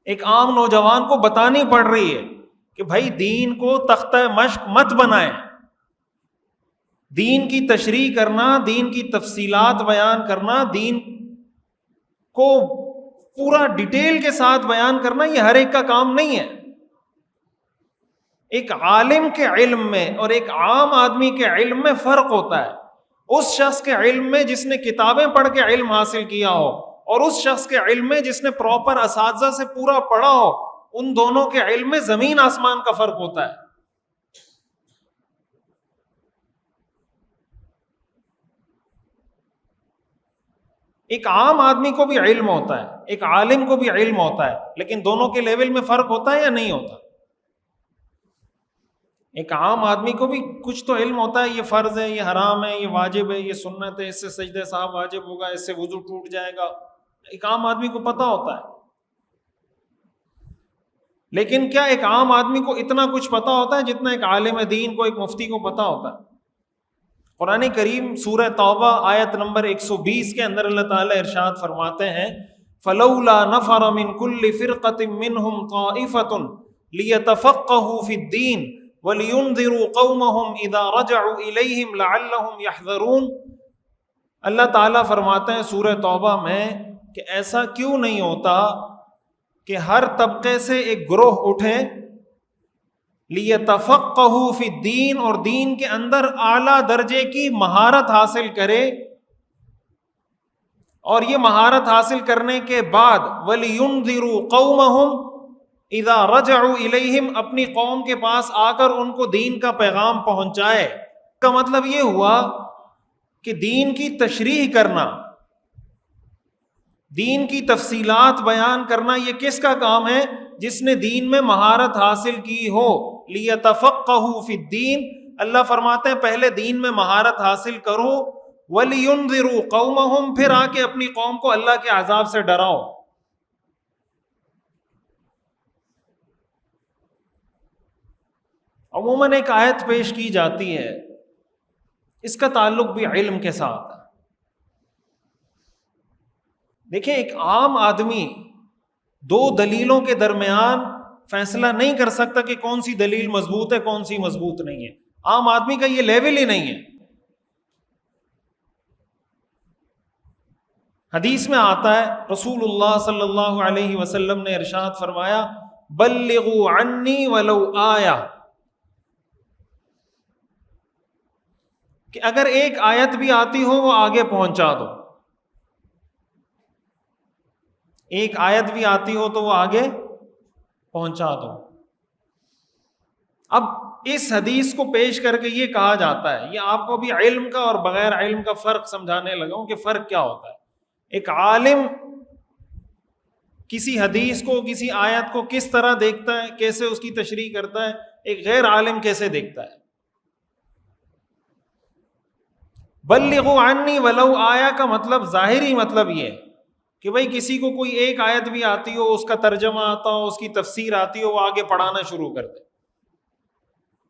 ایک عام نوجوان کو بتانی پڑ رہی ہے کہ بھائی دین کو تختہ مشق مت بنائیں، دین کی تشریح کرنا، دین کی تفصیلات بیان کرنا، دین کو پورا ڈیٹیل کے ساتھ بیان کرنا یہ ہر ایک کا کام نہیں ہے۔ ایک عالم کے علم میں اور ایک عام آدمی کے علم میں فرق ہوتا ہے۔ اس شخص کے علم میں جس نے کتابیں پڑھ کے علم حاصل کیا ہو اور اس شخص کے علم میں جس نے پراپر اساتذہ سے پورا پڑھا ہو، ان دونوں کے علم میں زمین آسمان کا فرق ہوتا ہے۔ ایک عام آدمی کو بھی علم ہوتا ہے، ایک عالم کو بھی علم ہوتا ہے، لیکن دونوں کے لیول میں فرق ہوتا ہے یا نہیں ہوتا؟ ایک عام آدمی کو بھی کچھ تو علم ہوتا ہے، یہ فرض ہے، یہ حرام ہے، یہ واجب ہے، یہ سنت ہے، اس سے سجدہ صاحب واجب ہوگا، اس سے وضو ٹوٹ جائے گا، ایک عام آدمی کو پتہ ہوتا ہے۔ لیکن کیا ایک عام آدمی کو اتنا کچھ پتہ ہوتا ہے جتنا ایک عالم دین کو، ایک مفتی کو پتہ ہوتا ہے؟ قرآن کریم سورہ توبہ آیت نمبر 120 کے اندر اللہ تعالیٰ ارشاد فرماتے ہیں فَلَوْلَا نَفَرَ مِن كُلِّ فِرْقَةٍ مِّنْهُمْ طَائِفَةٌ لِيَتَفَقَّهُوا فِي الدِّينِ وَلِيُنذِرُوا قَوْمَهُمْ إِذَا رَجَعُوا إِلَيْهِمْ لَعَلَّهُمْ يَحْذَرُونَ۔ اللہ تعالیٰ فرماتے ہیں سورہ توبہ میں کہ ایسا کیوں نہیں ہوتا کہ ہر طبقے سے ایک گروہ اٹھے لِيَتَفَقَّهُوا فِي الدِّينِ، اور دین کے اندر اعلیٰ درجے کی مہارت حاصل کرے، اور یہ مہارت حاصل کرنے کے بعد وَلِيُنذِرُوا قَوْمَهُمْ اِذَا رَجَعُوا إِلَيْهِمْ، اپنی قوم کے پاس آ کر ان کو دین کا پیغام پہنچائے۔ کا مطلب یہ ہوا کہ دین کی تشریح کرنا، دین کی تفصیلات بیان کرنا یہ کس کا کام ہے؟ جس نے دین میں مہارت حاصل کی ہو۔ لِيَتَفَقَّهُوا فِي الدِّينِ، اللہ فرماتے ہیں پہلے دین میں مہارت حاصل کرو، وَلِيُنذِرُوا قَوْمَهُمْ، پھر آ کے اپنی قوم کو اللہ کے عذاب سے ڈراؤ۔ عموماً ایک آیت پیش کی جاتی ہے، اس کا تعلق بھی علم کے ساتھ ہے۔ دیکھیں ایک عام آدمی دو دلیلوں کے درمیان فیصلہ نہیں کر سکتا کہ کون سی دلیل مضبوط ہے کون سی مضبوط نہیں ہے. عام آدمی کا یہ لیول ہی نہیں ہے. حدیث میں آتا ہے رسول اللہ صلی اللہ علیہ وسلم نے ارشاد فرمایا بلغوا عنی ولو آیہ، کہ اگر ایک آیت بھی آتی ہو وہ آگے پہنچا دو. ایک آیت بھی آتی ہو تو وہ آگے پہنچا دو. اب اس حدیث کو پیش کر کے یہ کہا جاتا ہے، یہ آپ کو بھی علم کا اور بغیر علم کا فرق سمجھانے لگا ہوں کہ فرق کیا ہوتا ہے. ایک عالم کسی حدیث کو کسی آیت کو کس طرح دیکھتا ہے، کیسے اس کی تشریح کرتا ہے، ایک غیر عالم کیسے دیکھتا ہے. بلغوا عنی ولو آیا کا مطلب ظاہری مطلب یہ ہے کہ بھئی کسی کو کوئی ایک آیت بھی آتی ہو، اس کا ترجمہ آتا ہو، اس کی تفسیر آتی ہو، وہ آگے پڑھانا شروع کر دے.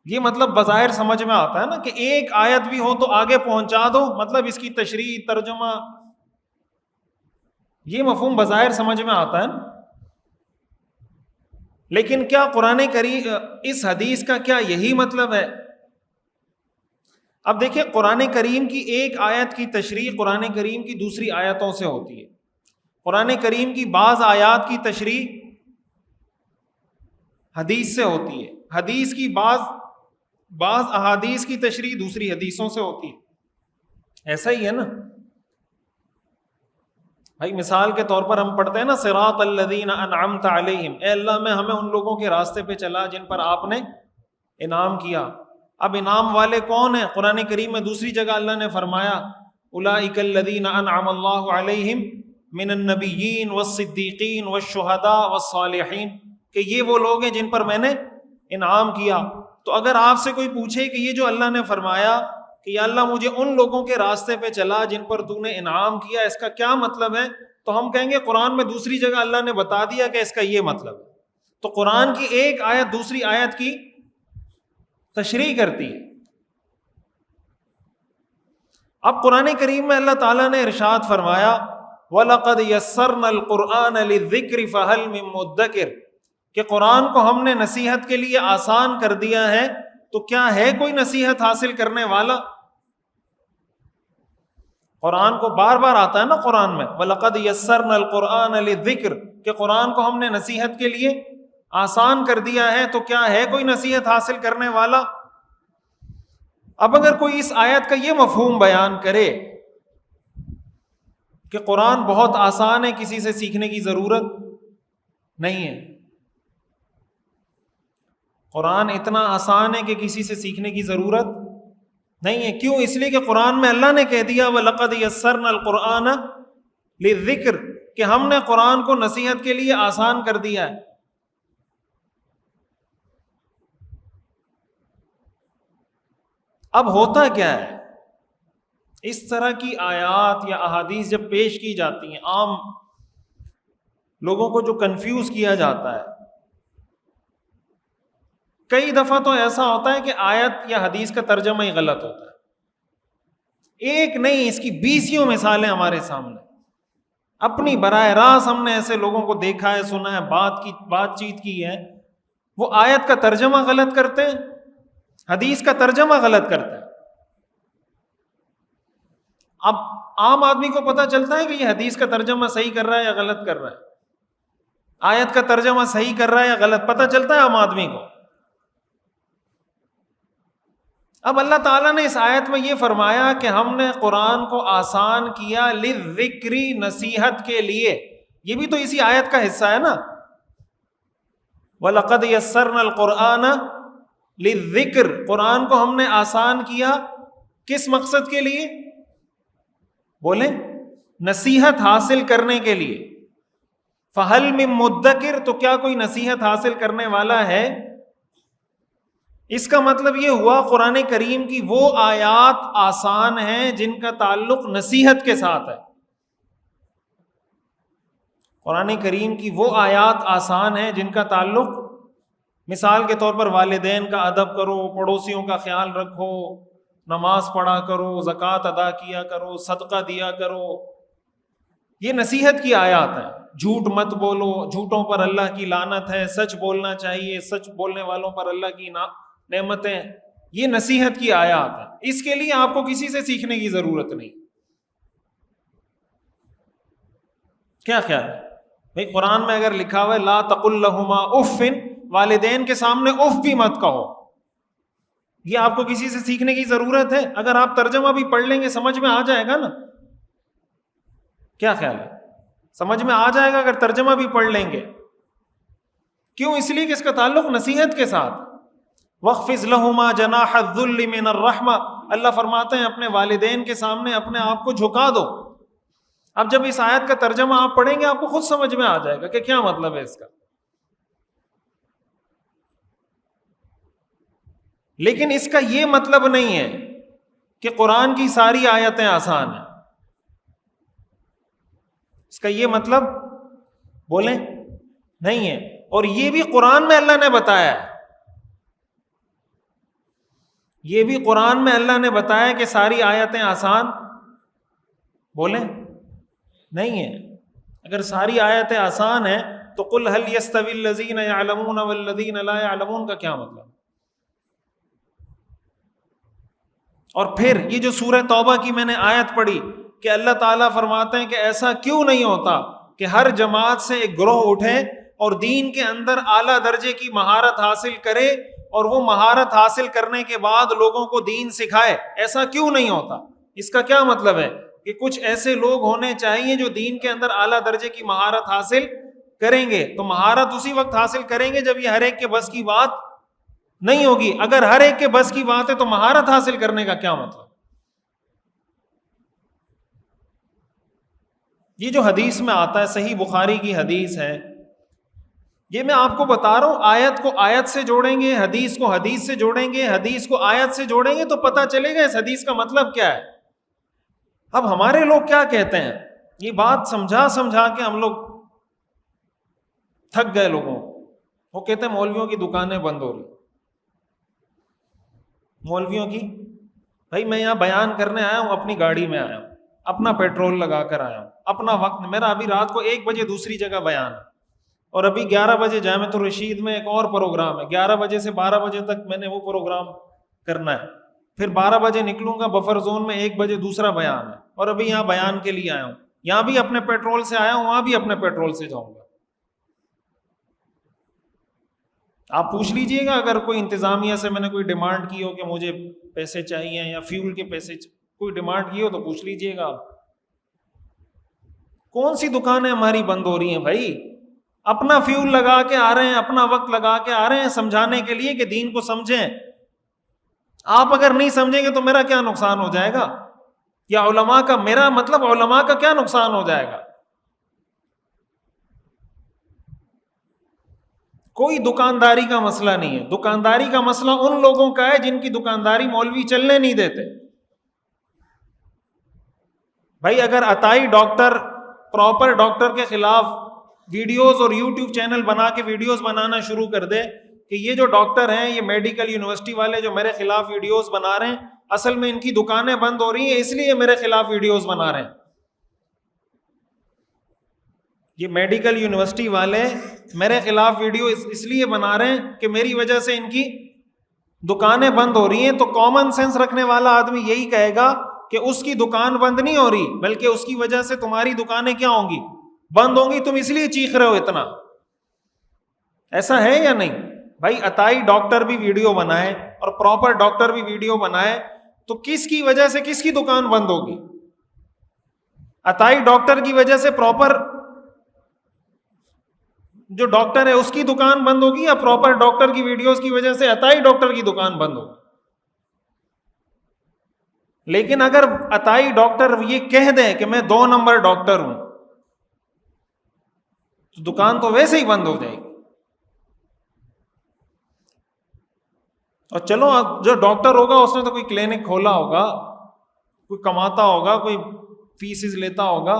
یہ مطلب بظاہر سمجھ میں آتا ہے نا کہ ایک آیت بھی ہو تو آگے پہنچا دو، مطلب اس کی تشریح ترجمہ، یہ مفہوم بظاہر سمجھ میں آتا ہے نا. لیکن کیا قرآن کریم اس حدیث کا کیا یہی مطلب ہے؟ اب دیکھیں قرآن کریم کی ایک آیت کی تشریح قرآن کریم کی دوسری آیتوں سے ہوتی ہے. قرآن کریم کی بعض آیات کی تشریح حدیث سے ہوتی ہے، حدیث کی بعض احادیث کی تشریح دوسری حدیثوں سے ہوتی ہے. ایسا ہی ہے نا بھائی. مثال کے طور پر ہم پڑھتے ہیں نا صراط الذین انعمت علیہم، اے اللہ میں ہمیں ان لوگوں کے راستے پہ چلا جن پر آپ نے انعام کیا. اب انعام والے کون ہیں؟ قرآن کریم میں دوسری جگہ اللہ نے فرمایا اولئک الذین انعم اللہ علیہم من النبیین والصدیقین والشہداء والصالحین، کہ یہ وہ لوگ ہیں جن پر میں نے انعام کیا. تو اگر آپ سے کوئی پوچھے کہ یہ جو اللہ نے فرمایا کہ یا اللہ مجھے ان لوگوں کے راستے پہ چلا جن پر تو نے انعام کیا، اس کا کیا مطلب ہے؟ تو ہم کہیں گے قرآن میں دوسری جگہ اللہ نے بتا دیا کہ اس کا یہ مطلب ہے. تو قرآن کی ایک آیت دوسری آیت کی تشریح کرتی ہے. اب قرآن کریم میں اللہ تعالیٰ نے ارشاد فرمایا وَلَقَدْ يَسَّرْنَا الْقُرْآنَ لِلذِّكْرِ فَهَلْ مِن مُدَّكِرٍ، کہ قرآن کو ہم نے نصیحت کے لیے آسان کر دیا ہے، تو کیا ہے کوئی نصیحت حاصل کرنے والا؟ قرآن کو بار بار آتا ہے نا قرآن میں وَلَقَدْ يَسَّرْنَا الْقُرْآنَ لِلذِّكْرِ، کہ قرآن کو ہم نے نصیحت کے لیے آسان کر دیا ہے، تو کیا ہے کوئی نصیحت حاصل کرنے والا؟ اب اگر کوئی اس آیت کا یہ مفہوم بیان کرے کہ قرآن بہت آسان ہے، کسی سے سیکھنے کی ضرورت نہیں ہے، قرآن اتنا آسان ہے کہ کسی سے سیکھنے کی ضرورت نہیں ہے. کیوں؟ اس لیے کہ قرآن میں اللہ نے کہہ دیا وَلَقَدْ يَسَّرْنَا الْقُرْآنَ لِلذِّكْرِ، کہ ہم نے قرآن کو نصیحت کے لیے آسان کر دیا ہے. اب ہوتا کیا ہے، اس طرح کی آیات یا احادیث جب پیش کی جاتی ہیں عام لوگوں کو جو کنفیوز کیا جاتا ہے، کئی دفعہ تو ایسا ہوتا ہے کہ آیت یا حدیث کا ترجمہ ہی غلط ہوتا ہے. ایک نہیں، اس کی 20 مثالیں ہمارے سامنے. اپنی براہ راست ہم نے ایسے لوگوں کو دیکھا ہے، سنا ہے، بات چیت کی ہے، وہ آیت کا ترجمہ غلط کرتے ہیں، حدیث کا ترجمہ غلط کرتے ہیں. اب عام آدمی کو پتہ چلتا ہے کہ یہ حدیث کا ترجمہ صحیح کر رہا ہے یا غلط کر رہا ہے، آیت کا ترجمہ صحیح کر رہا ہے یا غلط، پتہ چلتا ہے عام آدمی کو. اب اللہ تعالیٰ نے اس آیت میں یہ فرمایا کہ ہم نے قرآن کو آسان کیا للذکر، نصیحت کے لیے. یہ بھی تو اسی آیت کا حصہ ہے نا، وَلَقَدْ يَسَّرْنَا الْقُرْآنَ للذکر، قرآن کو ہم نے آسان کیا کس مقصد کے لیے؟ بولیں، نصیحت حاصل کرنے کے لیے. فَهَلْ مِن مُدَّكِرٍ، تو کیا کوئی نصیحت حاصل کرنے والا ہے؟ اس کا مطلب یہ ہوا قرآن کریم کی وہ آیات آسان ہیں جن کا تعلق نصیحت کے ساتھ ہے. قرآن کریم کی وہ آیات آسان ہیں جن کا تعلق، مثال کے طور پر والدین کا ادب کرو، پڑوسیوں کا خیال رکھو، نماز پڑھا کرو، زکوٰۃ ادا کیا کرو، صدقہ دیا کرو. یہ نصیحت کی آیات ہیں. جھوٹ مت بولو، جھوٹوں پر اللہ کی لعنت ہے، سچ بولنا چاہیے، سچ بولنے والوں پر اللہ کی نعمتیں. یہ نصیحت کی آیات ہیں. اس کے لیے آپ کو کسی سے سیکھنے کی ضرورت نہیں. کیا خیال ہے بھئی؟ قرآن میں اگر لکھا ہوا ہے لا تقل لہما اف، والدین کے سامنے اف بھی مت کہو، یہ آپ کو کسی سے سیکھنے کی ضرورت ہے؟ اگر آپ ترجمہ بھی پڑھ لیں گے سمجھ میں آ جائے گا نا. کیا خیال ہے؟ سمجھ میں آ جائے گا اگر ترجمہ بھی پڑھ لیں گے. کیوں؟ اس لیے کہ اس کا تعلق نصیحت کے ساتھ. وَاخْفِضْ لَهُمَا جَنَاحَ الذُّلِّ مِنَ الرَّحْمَةِ، اللہ فرماتے ہیں اپنے والدین کے سامنے اپنے آپ کو جھکا دو. اب جب اس آیت کا ترجمہ آپ پڑھیں گے آپ کو خود سمجھ میں آ جائے گا کہ کیا مطلب ہے اس کا. لیکن اس کا یہ مطلب نہیں ہے کہ قرآن کی ساری آیتیں آسان ہیں. اس کا یہ مطلب بولیں نہیں ہے. اور یہ بھی قرآن میں اللہ نے بتایا ہے، یہ بھی قرآن میں اللہ نے بتایا کہ ساری آیتیں آسان بولیں نہیں ہیں. اگر ساری آیتیں آسان ہیں تو قل هل يستوي الذين يعلمون والذين لا يعلمون کا کیا مطلب؟ اور پھر یہ جو سورہ توبہ کی میں نے آیت پڑھی کہ اللہ تعالیٰ فرماتے ہیں کہ ایسا کیوں نہیں ہوتا کہ ہر جماعت سے ایک گروہ اٹھے اور دین کے اندر اعلیٰ درجے کی مہارت حاصل کرے اور وہ مہارت حاصل کرنے کے بعد لوگوں کو دین سکھائے. ایسا کیوں نہیں ہوتا؟ اس کا کیا مطلب ہے کہ کچھ ایسے لوگ ہونے چاہیے جو دین کے اندر اعلیٰ درجے کی مہارت حاصل کریں گے. تو مہارت اسی وقت حاصل کریں گے جب یہ ہر ایک کے بس کی بات نہیں ہوگی. اگر ہر ایک کے بس کی بات ہے تو مہارت حاصل کرنے کا کیا مطلب؟ یہ جو حدیث میں آتا ہے، صحیح بخاری کی حدیث ہے، یہ میں آپ کو بتا رہا ہوں. آیت کو آیت سے جوڑیں گے، حدیث کو حدیث سے جوڑیں گے، حدیث کو آیت سے جوڑیں گے تو پتہ چلے گا اس حدیث کا مطلب کیا ہے. اب ہمارے لوگ کیا کہتے ہیں، یہ بات سمجھا سمجھا کے ہم لوگ تھک گئے لوگوں. وہ کہتے ہیں مولویوں کی دکانیں بند ہو رہی. مولویوں کی، بھائی میں یہاں بیان کرنے آیا ہوں، اپنی گاڑی میں آیا ہوں، اپنا پیٹرول لگا کر آیا ہوں، اپنا وقت. میرا ابھی رات کو 1 بجے دوسری جگہ بیان ہے اور ابھی 11 بجے جامعۃ الرشید میں ایک اور پروگرام ہے. 11 بجے سے 12 بجے تک میں نے وہ پروگرام کرنا ہے. پھر 12 بجے نکلوں گا بفر زون میں، 1 بجے دوسرا بیان ہے اور ابھی یہاں بیان کے لیے آیا ہوں. یہاں بھی اپنے پیٹرول سے آیا ہوں، وہاں بھی اپنے پیٹرول سے جاؤں گا. آپ پوچھ لیجئے گا اگر کوئی انتظامیہ سے میں نے کوئی ڈیمانڈ کی ہو کہ مجھے پیسے چاہیے یا فیول کے پیسے کوئی ڈیمانڈ کی ہو تو پوچھ لیجئے گا. کون سی دکانیں ہماری بند ہو رہی ہیں بھائی؟ اپنا فیول لگا کے آ رہے ہیں، اپنا وقت لگا کے آ رہے ہیں سمجھانے کے لیے کہ دین کو سمجھیں. آپ اگر نہیں سمجھیں گے تو میرا کیا نقصان ہو جائے گا؟ یا علماء کا، میرا مطلب علماء کا کیا نقصان ہو جائے گا؟ کوئی دکانداری کا مسئلہ نہیں ہے. دکانداری کا مسئلہ ان لوگوں کا ہے جن کی دکانداری مولوی چلنے نہیں دیتے. بھائی اگر عطائی ڈاکٹر پراپر ڈاکٹر کے خلاف ویڈیوز اور یوٹیوب چینل بنا کے ویڈیوز بنانا شروع کر دے کہ یہ جو ڈاکٹر ہیں، یہ میڈیکل یونیورسٹی والے جو میرے خلاف ویڈیوز بنا رہے ہیں، اصل میں ان کی دکانیں بند ہو رہی ہیں اس لیے میرے خلاف ویڈیوز بنا رہے ہیں. یہ میڈیکل یونیورسٹی والے میرے خلاف ویڈیو اس لیے بنا رہے ہیں کہ میری وجہ سے ان کی دکانیں بند ہو رہی ہیں. تو کامن سینس رکھنے والا آدمی یہی کہے گا کہ اس کی دکان بند نہیں ہو رہی بلکہ اس کی وجہ سے تمہاری دکانیں کیا ہوں گی؟ بند ہوں گی. تم اس لیے چیخ رہے ہو اتنا. ایسا ہے یا نہیں بھائی؟ عطائی ڈاکٹر بھی ویڈیو بنائے اور پراپر ڈاکٹر بھی ویڈیو بنائے تو کس کی وجہ سے کس کی دکان بند ہوگی؟ عطائی ڈاکٹر کی وجہ سے پراپر جو ڈاکٹر ہے اس کی دکان بند ہوگی یا پراپر ڈاکٹر کی ویڈیوز کی وجہ سے عطائی ڈاکٹر کی دکان بند ہوگی؟ لیکن اگر عطائی ڈاکٹر یہ کہہ دیں کہ میں 2 نمبر ڈاکٹر ہوں تو دکان تو ویسے ہی بند ہو جائے گی. اور چلو جو ڈاکٹر ہوگا اس نے تو کوئی کلینک کھولا ہوگا، کوئی کماتا ہوگا، کوئی فیسز لیتا ہوگا.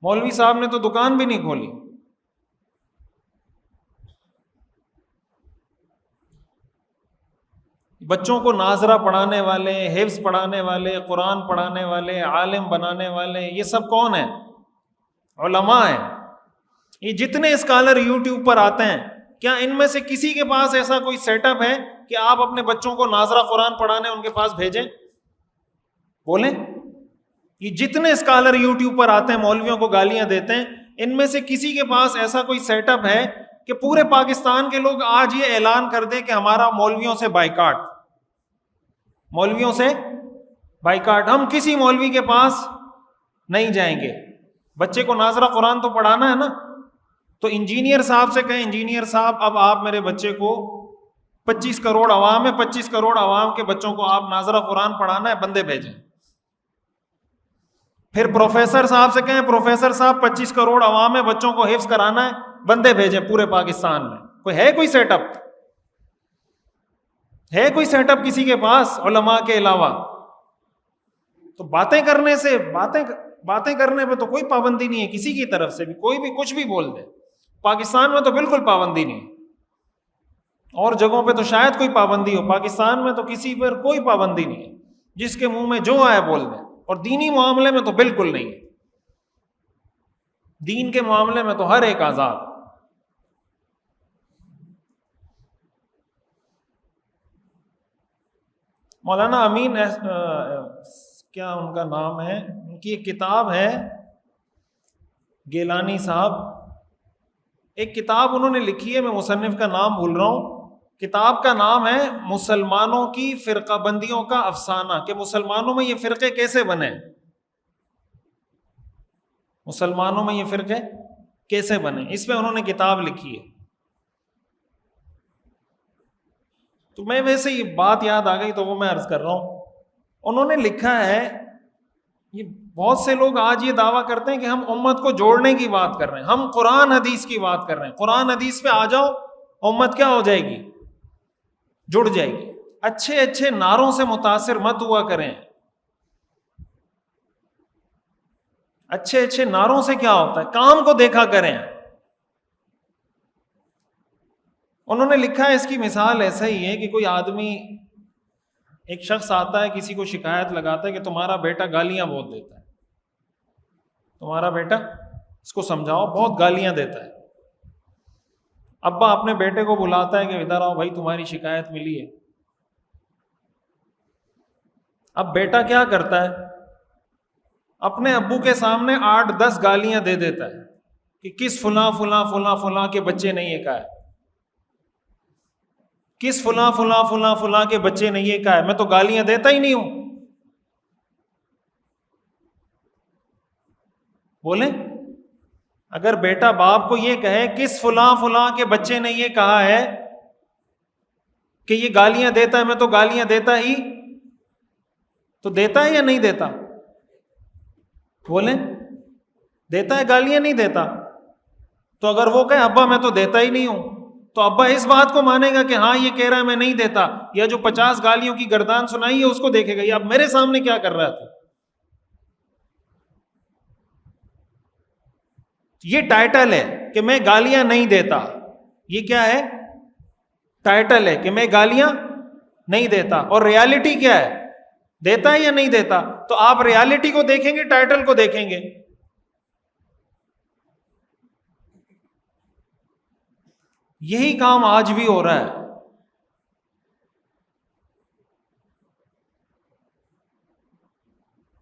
مولوی صاحب نے تو دکان بھی نہیں کھولی. بچوں کو ناظرہ پڑھانے والے، حفظ پڑھانے والے، قرآن پڑھانے والے، عالم بنانے والے، یہ سب کون ہیں؟ علماء ہیں. یہ جتنے اسکالر یوٹیوب پر آتے ہیں, کیا ان میں سے کسی کے پاس ایسا کوئی سیٹ اپ ہے کہ آپ اپنے بچوں کو ناظرہ قرآن پڑھانے ان کے پاس بھیجیں؟ بولیں. یہ جتنے اسکالر یوٹیوب پر آتے ہیں مولویوں کو گالیاں دیتے ہیں, ان میں سے کسی کے پاس ایسا کوئی سیٹ اپ ہے کہ پورے پاکستان کے لوگ آج یہ اعلان کر دیں کہ ہمارا مولویوں سے بائیکاٹ, مولویوں سے بائیکاٹ, ہم کسی مولوی کے پاس نہیں جائیں گے. بچے کو ناظرہ قرآن تو پڑھانا ہے نا, تو انجینئر صاحب سے کہیں انجینئر صاحب اب آپ میرے بچے کو 25 کروڑ عوام ہے, 25 کروڑ عوام کے بچوں کو آپ ناظرہ قرآن پڑھانا ہے, بندے بھیجیں. پھر پروفیسر صاحب سے کہیں پروفیسر صاحب 25 کروڑ عوام ہے, بچوں کو حفظ کرانا ہے, بندے بھیجیں پورے پاکستان میں. کوئی ہے کوئی سیٹ اپ؟ ہے کوئی سیٹ اپ کسی کے پاس علماء کے علاوہ؟ تو باتیں کرنے سے باتیں کرنے پہ تو کوئی پابندی نہیں ہے کسی کی طرف سے بھی, کوئی بھی کچھ بھی بول دے. پاکستان میں تو بالکل پابندی نہیں, اور جگہوں پہ تو شاید کوئی پابندی ہو, پاکستان میں تو کسی پر کوئی پابندی نہیں ہے, جس کے منہ میں جو آئے بول دیں. اور دینی معاملے میں تو بالکل نہیں ہے, دین کے معاملے میں تو ہر ایک آزاد. مولانا امین کیا ان کا نام ہے, ان کی ایک کتاب ہے گیلانی صاحب, ایک کتاب انہوں نے لکھی ہے, میں مصنف کا نام بھول رہا ہوں. کتاب کا نام ہے مسلمانوں کی فرقہ بندیوں کا افسانہ, کہ مسلمانوں میں یہ فرقے کیسے بنے, مسلمانوں میں یہ فرقے کیسے بنے, اس پہ انہوں نے کتاب لکھی ہے. تو میں ویسے یہ بات یاد آ گئی تو وہ میں عرض کر رہا ہوں. انہوں نے لکھا ہے, یہ بہت سے لوگ آج یہ دعویٰ کرتے ہیں کہ ہم امت کو جوڑنے کی بات کر رہے ہیں, ہم قرآن حدیث کی بات کر رہے ہیں. قرآن حدیث پہ آ جاؤ, امت کیا ہو جائے گی, جڑ جائے گی. اچھے اچھے نعروں سے متاثر مت ہوا کریں. اچھے اچھے نعروں سے کیا ہوتا ہے, کام کو دیکھا کریں. انہوں نے لکھا ہے, اس کی مثال ایسا ہی ہے کہ کوئی آدمی, ایک شخص آتا ہے کسی کو شکایت لگاتا ہے کہ تمہارا بیٹا گالیاں بہت دیتا ہے, تمہارا بیٹا اس کو سمجھاؤ بہت گالیاں دیتا ہے. ابا اپنے بیٹے کو بلاتا ہے کہ ادھر آؤ بھائی تمہاری شکایت ملی ہے. اب بیٹا کیا کرتا ہے, اپنے ابو کے سامنے 8-10 گالیاں دے دیتا ہے کہ کس فلاں فلاں فلاں فلاں کے بچے نے یہ کہا ہے, کس فلاں فلاں فلاں فلاں کے بچے نے یہ کہا ہے, میں تو گالیاں دیتا ہی نہیں ہوں. بولیں, اگر بیٹا باپ کو یہ کہے کس فلاں فلاں کے بچے نے یہ کہا ہے کہ یہ گالیاں دیتا ہے, میں تو گالیاں دیتا ہی, تو دیتا ہے یا نہیں دیتا؟ بولیں, دیتا ہے گالیاں نہیں دیتا؟ تو اگر وہ کہے ابا میں تو دیتا ہی نہیں ہوں, تو ابا اس بات کو مانے گا کہ ہاں یہ کہہ رہا ہے میں نہیں دیتا, یا جو 50 گالیوں کی گردان سنائی ہے اس کو دیکھے گا, یہ اب میرے سامنے کیا کر رہا تھا. یہ ٹائٹل ہے کہ میں گالیاں نہیں دیتا, یہ کیا ہے, ٹائٹل ہے کہ میں گالیاں نہیں دیتا. اور ریالٹی کیا ہے, دیتا ہے یا نہیں دیتا؟ تو آپ ریالٹی کو دیکھیں گے, ٹائٹل کو دیکھیں گے. یہی کام آج بھی ہو رہا ہے.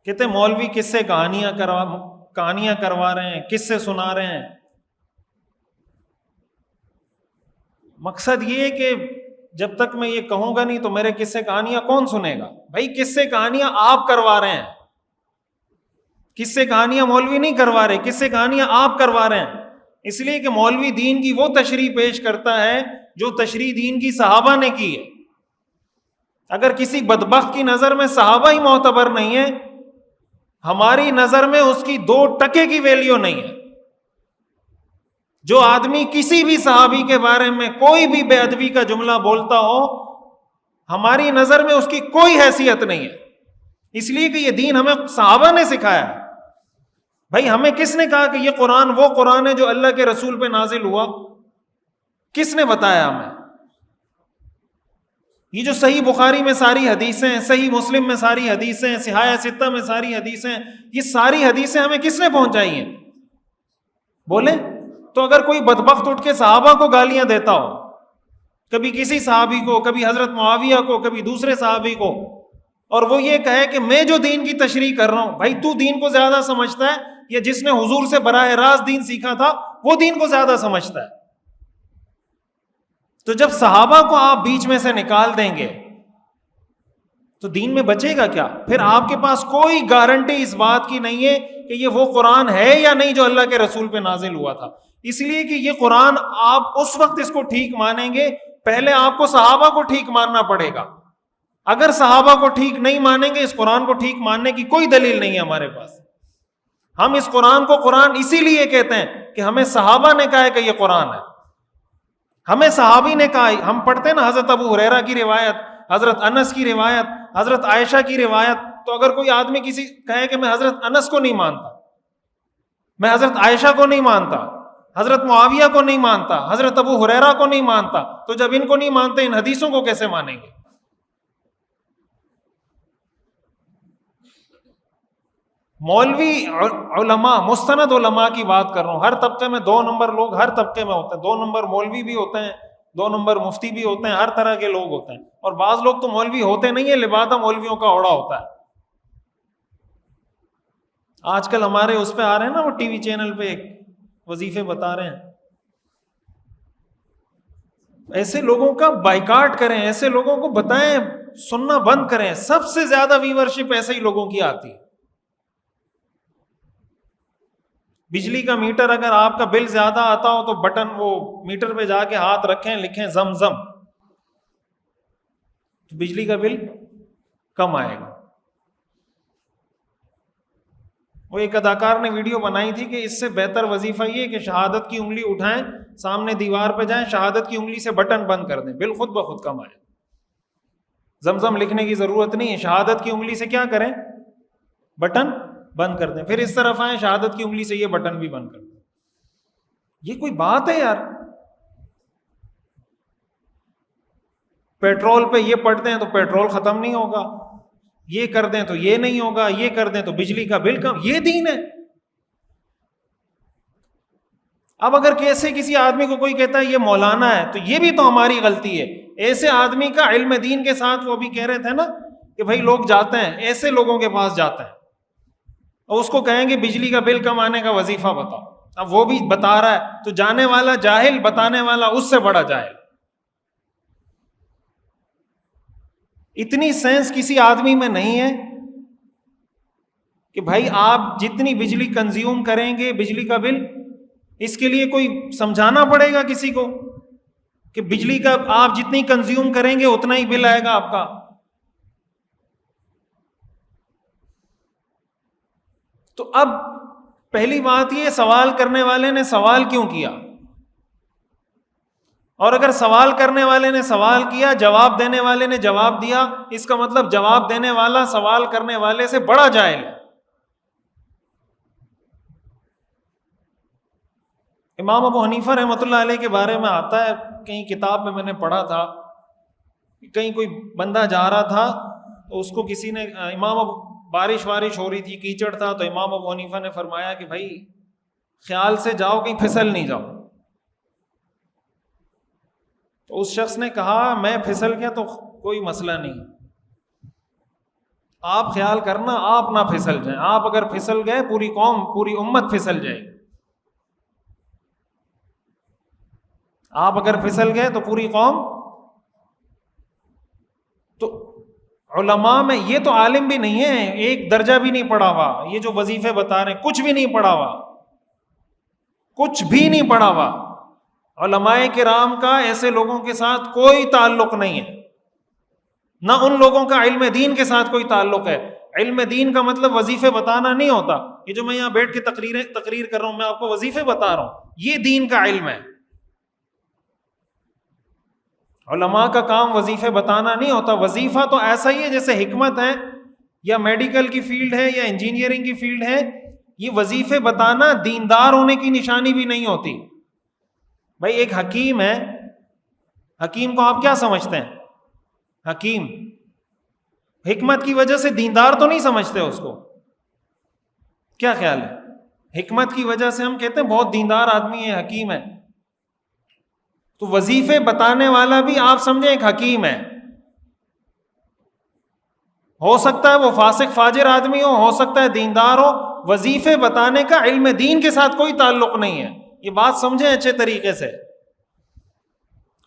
کہتے مولوی کس سے کہانیاں کروا رہے ہیں, کس سے سنا رہے ہیں. مقصد یہ کہ جب تک میں یہ کہوں گا نہیں تو میرے قصے کہانیاں کون سنے گا؟ بھائی قصے کہانیاں آپ کروا رہے ہیں, قصے کہانیاں مولوی نہیں کروا رہے, قصے کہانیاں آپ کروا رہے ہیں. اس لیے کہ مولوی دین کی وہ تشریح پیش کرتا ہے جو تشریح دین کی صحابہ نے کی ہے. اگر کسی بدبخت کی نظر میں صحابہ ہی معتبر نہیں ہے, ہماری نظر میں اس کی 2 ٹکے کی ویلیو نہیں ہے. جو آدمی کسی بھی صحابی کے بارے میں کوئی بھی بے ادبی کا جملہ بولتا ہو, ہماری نظر میں اس کی کوئی حیثیت نہیں ہے. اس لیے کہ یہ دین ہمیں صحابہ نے سکھایا ہے. بھائی ہمیں کس نے کہا کہ یہ قرآن وہ قرآن ہے جو اللہ کے رسول پہ نازل ہوا؟ کس نے بتایا ہمیں؟ یہ جو صحیح بخاری میں ساری حدیثیں ہیں, صحیح مسلم میں ساری حدیثیں ہیں, صحاح ستہ میں ساری حدیثیں ہیں, یہ ساری حدیثیں ہمیں کس نے پہنچائی ہیں؟ بولیں تو اگر کوئی بدبخت اٹھ کے صحابہ کو گالیاں دیتا ہو، کبھی کسی صحابی کو، کبھی حضرت معاویہ کو، کبھی دوسرے صحابی کو، اور وہ یہ کہے کہ میں جو دین کی تشریح کر رہا ہوں، بھائی تو دین کو زیادہ سمجھتا ہے یا جس نے حضور سے براہ راست دین سیکھا تھا وہ دین کو زیادہ سمجھتا ہے؟ تو جب صحابہ کو آپ بیچ میں سے نکال دیں گے تو دین میں بچے گا کیا؟ پھر آپ کے پاس کوئی گارنٹی اس بات کی نہیں ہے کہ یہ وہ قرآن ہے یا نہیں جو اللہ کے رسول پہ نازل ہوا تھا، اس لیے کہ یہ قرآن آپ اس وقت اس کو ٹھیک مانیں گے، پہلے آپ کو صحابہ کو ٹھیک ماننا پڑے گا۔ اگر صحابہ کو ٹھیک نہیں مانیں گے، اس قرآن کو ٹھیک ماننے کی کوئی دلیل نہیں ہے ہمارے پاس۔ ہم اس قرآن کو قرآن اسی لیے کہتے ہیں کہ ہمیں صحابہ نے کہا ہے کہ یہ قرآن ہے، ہمیں صحابی نے کہا۔ ہم پڑھتے ہیں نا حضرت ابو ہریرہ کی روایت، حضرت انس کی روایت، حضرت عائشہ کی روایت، تو اگر کوئی آدمی کسی کہے کہ میں حضرت انس کو نہیں مانتا، میں حضرت عائشہ کو نہیں مانتا، حضرت معاویہ کو نہیں مانتا، حضرت ابو ہریرہ کو نہیں مانتا، تو جب ان کو نہیں مانتے ان حدیثوں کو کیسے مانیں گے؟ مولوی علماء، مستند علماء کی بات کر رہا ہوں، ہر طبقے میں 2 نمبر لوگ ہر طبقے میں ہوتے ہیں، 2 نمبر مولوی بھی ہوتے ہیں، 2 نمبر مفتی بھی ہوتے ہیں، ہر طرح کے لوگ ہوتے ہیں، اور بعض لوگ تو مولوی ہوتے نہیں ہیں، لبادہ مولویوں کا اوڑا ہوتا ہے۔ آج کل ہمارے اس پہ آ رہے ہیں نا، وہ ٹی وی چینل پہ ایک وظیفے بتا رہے ہیں، ایسے لوگوں کا بائیکاٹ کریں، ایسے لوگوں کو بتائیں سننا بند کریں۔ سب سے زیادہ ویورشپ ایسے ہی لوگوں کی آتی ہے۔ بجلی کا میٹر اگر آپ کا بل زیادہ آتا ہو تو بٹن وہ میٹر پہ جا کے ہاتھ رکھیں، لکھیں زمزم، تو بجلی کا بل کم آئے گا۔ وہ ایک اداکار نے ویڈیو بنائی تھی کہ اس سے بہتر وظیفہ یہ کہ شہادت کی انگلی اٹھائیں، سامنے دیوار پہ جائیں، شہادت کی انگلی سے بٹن بند کر دیں، بل خود بخود کم آئے۔ زمزم لکھنے کی ضرورت نہیں ہے، شہادت کی انگلی سے کیا کریں؟ بٹن بند کر دیں، پھر اس طرف آئیں، شہادت کی انگلی سے یہ بٹن بھی بند کر دیں۔ یہ کوئی بات ہے یار؟ پیٹرول پہ یہ پڑھتے ہیں تو پیٹرول ختم نہیں ہوگا، یہ کر دیں تو یہ نہیں ہوگا، یہ کر دیں تو بجلی کا بل کم، یہ دین ہے؟ اب اگر کیسے کسی آدمی کو کوئی کہتا ہے یہ مولانا ہے تو یہ بھی تو ہماری غلطی ہے۔ ایسے آدمی کا علم دین کے ساتھ، وہ بھی کہہ رہے تھے نا کہ بھائی لوگ جاتے ہیں ایسے لوگوں کے پاس جاتے ہیں اور اس کو کہیں گے بجلی کا بل کم آنے کا وظیفہ بتاؤ، اب وہ بھی بتا رہا ہے تو جانے والا جاہل، بتانے والا اس سے بڑا جاہل۔ اتنی سینس کسی آدمی میں نہیں ہے کہ بھائی آپ جتنی بجلی کنزیوم کریں گے بجلی کا بل، اس کے لیے کوئی سمجھانا پڑے گا کسی کو کہ بجلی کا آپ جتنی کنزیوم کریں گے اتنا ہی بل آئے گا آپ کا۔ تو اب پہلی بات یہ، سوال کرنے والے نے سوال کیوں کیا؟ اور اگر سوال کرنے والے نے سوال کیا، جواب دینے والے نے جواب دیا، اس کا مطلب جواب دینے والا سوال کرنے والے سے بڑا جاہل ہے۔ امام ابو حنیفہ رحمۃ اللہ علیہ کے بارے میں آتا ہے، کہیں کتاب میں نے پڑھا تھا، کہیں کوئی بندہ جا رہا تھا تو اس کو کسی نے، بارش ہو رہی تھی، کیچڑ تھا، تو امام ابو حنیفہ نے فرمایا کہ بھائی خیال سے جاؤ کہیں پھسل نہیں جاؤ۔ تو اس شخص نے کہا میں پھسل گیا تو کوئی مسئلہ نہیں، آپ خیال کرنا آپ نہ پھسل جائیں، آپ اگر پھسل گئے پوری قوم، پوری امت پھسل جائے گی، آپ اگر پھسل گئے تو پوری قوم۔ تو علماء میں یہ تو عالم بھی نہیں ہے، ایک درجہ بھی نہیں پڑھا ہوا، یہ جو وظیفے بتا رہے ہیں کچھ بھی نہیں پڑھا ہوا، کچھ بھی نہیں پڑھا ہوا۔ علماء کرام کا ایسے لوگوں کے ساتھ کوئی تعلق نہیں ہے، نہ ان لوگوں کا علم دین کے ساتھ کوئی تعلق ہے۔ علم دین کا مطلب وظیفے بتانا نہیں ہوتا، یہ جو میں یہاں بیٹھ کے تقریر کر رہا ہوں، میں آپ کو وظیفے بتا رہا ہوں، یہ دین کا علم ہے۔ علماء کا کام وظیفے بتانا نہیں ہوتا۔ وظیفہ تو ایسا ہی ہے جیسے حکمت ہے یا میڈیکل کی فیلڈ ہے یا انجینئرنگ کی فیلڈ ہے، یہ وظیفے بتانا دیندار ہونے کی نشانی بھی نہیں ہوتی۔ بھائی ایک حکیم ہے، حکیم کو آپ کیا سمجھتے ہیں؟ حکیم حکمت کی وجہ سے دیندار تو نہیں سمجھتے اس کو، کیا خیال ہے؟ حکمت کی وجہ سے ہم کہتے ہیں بہت دیندار آدمی ہے، حکیم ہے. تو وظیفے بتانے والا بھی آپ سمجھیں ایک حکیم ہے. ہو سکتا ہے وہ فاسق فاجر آدمی ہو سکتا ہے دیندار ہو، وظیفے بتانے کا علم دین کے ساتھ کوئی تعلق نہیں ہے. یہ بات سمجھیں اچھے طریقے سے.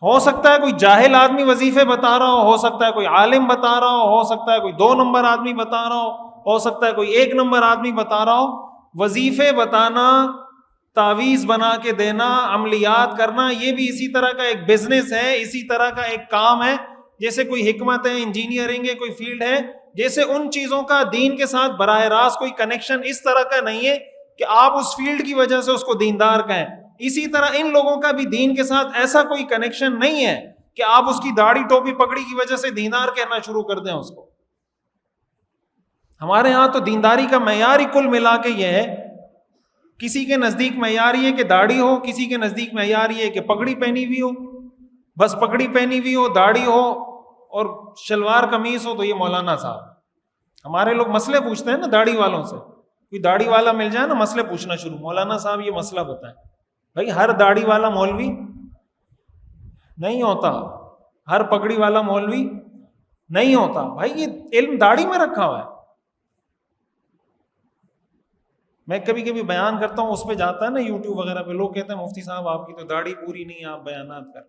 ہو سکتا ہے کوئی جاہل آدمی وظیفے بتا رہا ہو سکتا ہے کوئی عالم بتا رہا ہو سکتا ہے کوئی 2 نمبر آدمی بتا رہا ہو سکتا ہے کوئی 1 نمبر آدمی بتا رہا ہو. وظیفے بتانا، تعویذ بنا کے دینا، عملیات کرنا، یہ بھی اسی طرح کا ایک بزنس ہے، اسی طرح کا ایک کام ہے جیسے کوئی حکمت ہے، انجینئرنگ ہے، کوئی فیلڈ ہے. جیسے ان چیزوں کا دین کے ساتھ براہ راست کوئی کنیکشن اس طرح کا نہیں ہے کہ آپ اس فیلڈ کی وجہ سے اس کو دیندار کہیں. اسی طرح ان لوگوں کا بھی دین کے ساتھ ایسا کوئی کنیکشن نہیں ہے کہ آپ اس کی داڑھی ٹوپی پگڑی کی وجہ سے دیندار کہنا شروع کر دیں اس کو. ہمارے ہاں تو دینداری کا معیار ہی کل ملا کے یہ ہے، کسی کے نزدیک معیار یہ کہ داڑھی ہو، کسی کے نزدیک معیار یہ کہ پگڑی پہنی ہوئی ہو. بس پگڑی پہنی ہوئی ہو، داڑھی ہو اور شلوار قمیص ہو تو یہ مولانا صاحب. ہمارے لوگ مسئلے پوچھتے ہیں نا داڑھی والوں سے، کوئی داڑھی والا مل جائے نا مسئلے پوچھنا شروع، مولانا صاحب یہ مسئلہ بتائیں. بھائی ہر داڑھی والا مولوی نہیں ہوتا، ہر پگڑی والا مولوی نہیں ہوتا. بھائی یہ علم داڑھی میں رکھا ہوا ہے. میں کبھی کبھی بیان کرتا ہوں، اس پہ جاتا ہے نا یوٹیوب وغیرہ پہ، لوگ کہتے ہیں مفتی صاحب آپ کی تو داڑھی پوری نہیں ہے، آپ بیانات کر.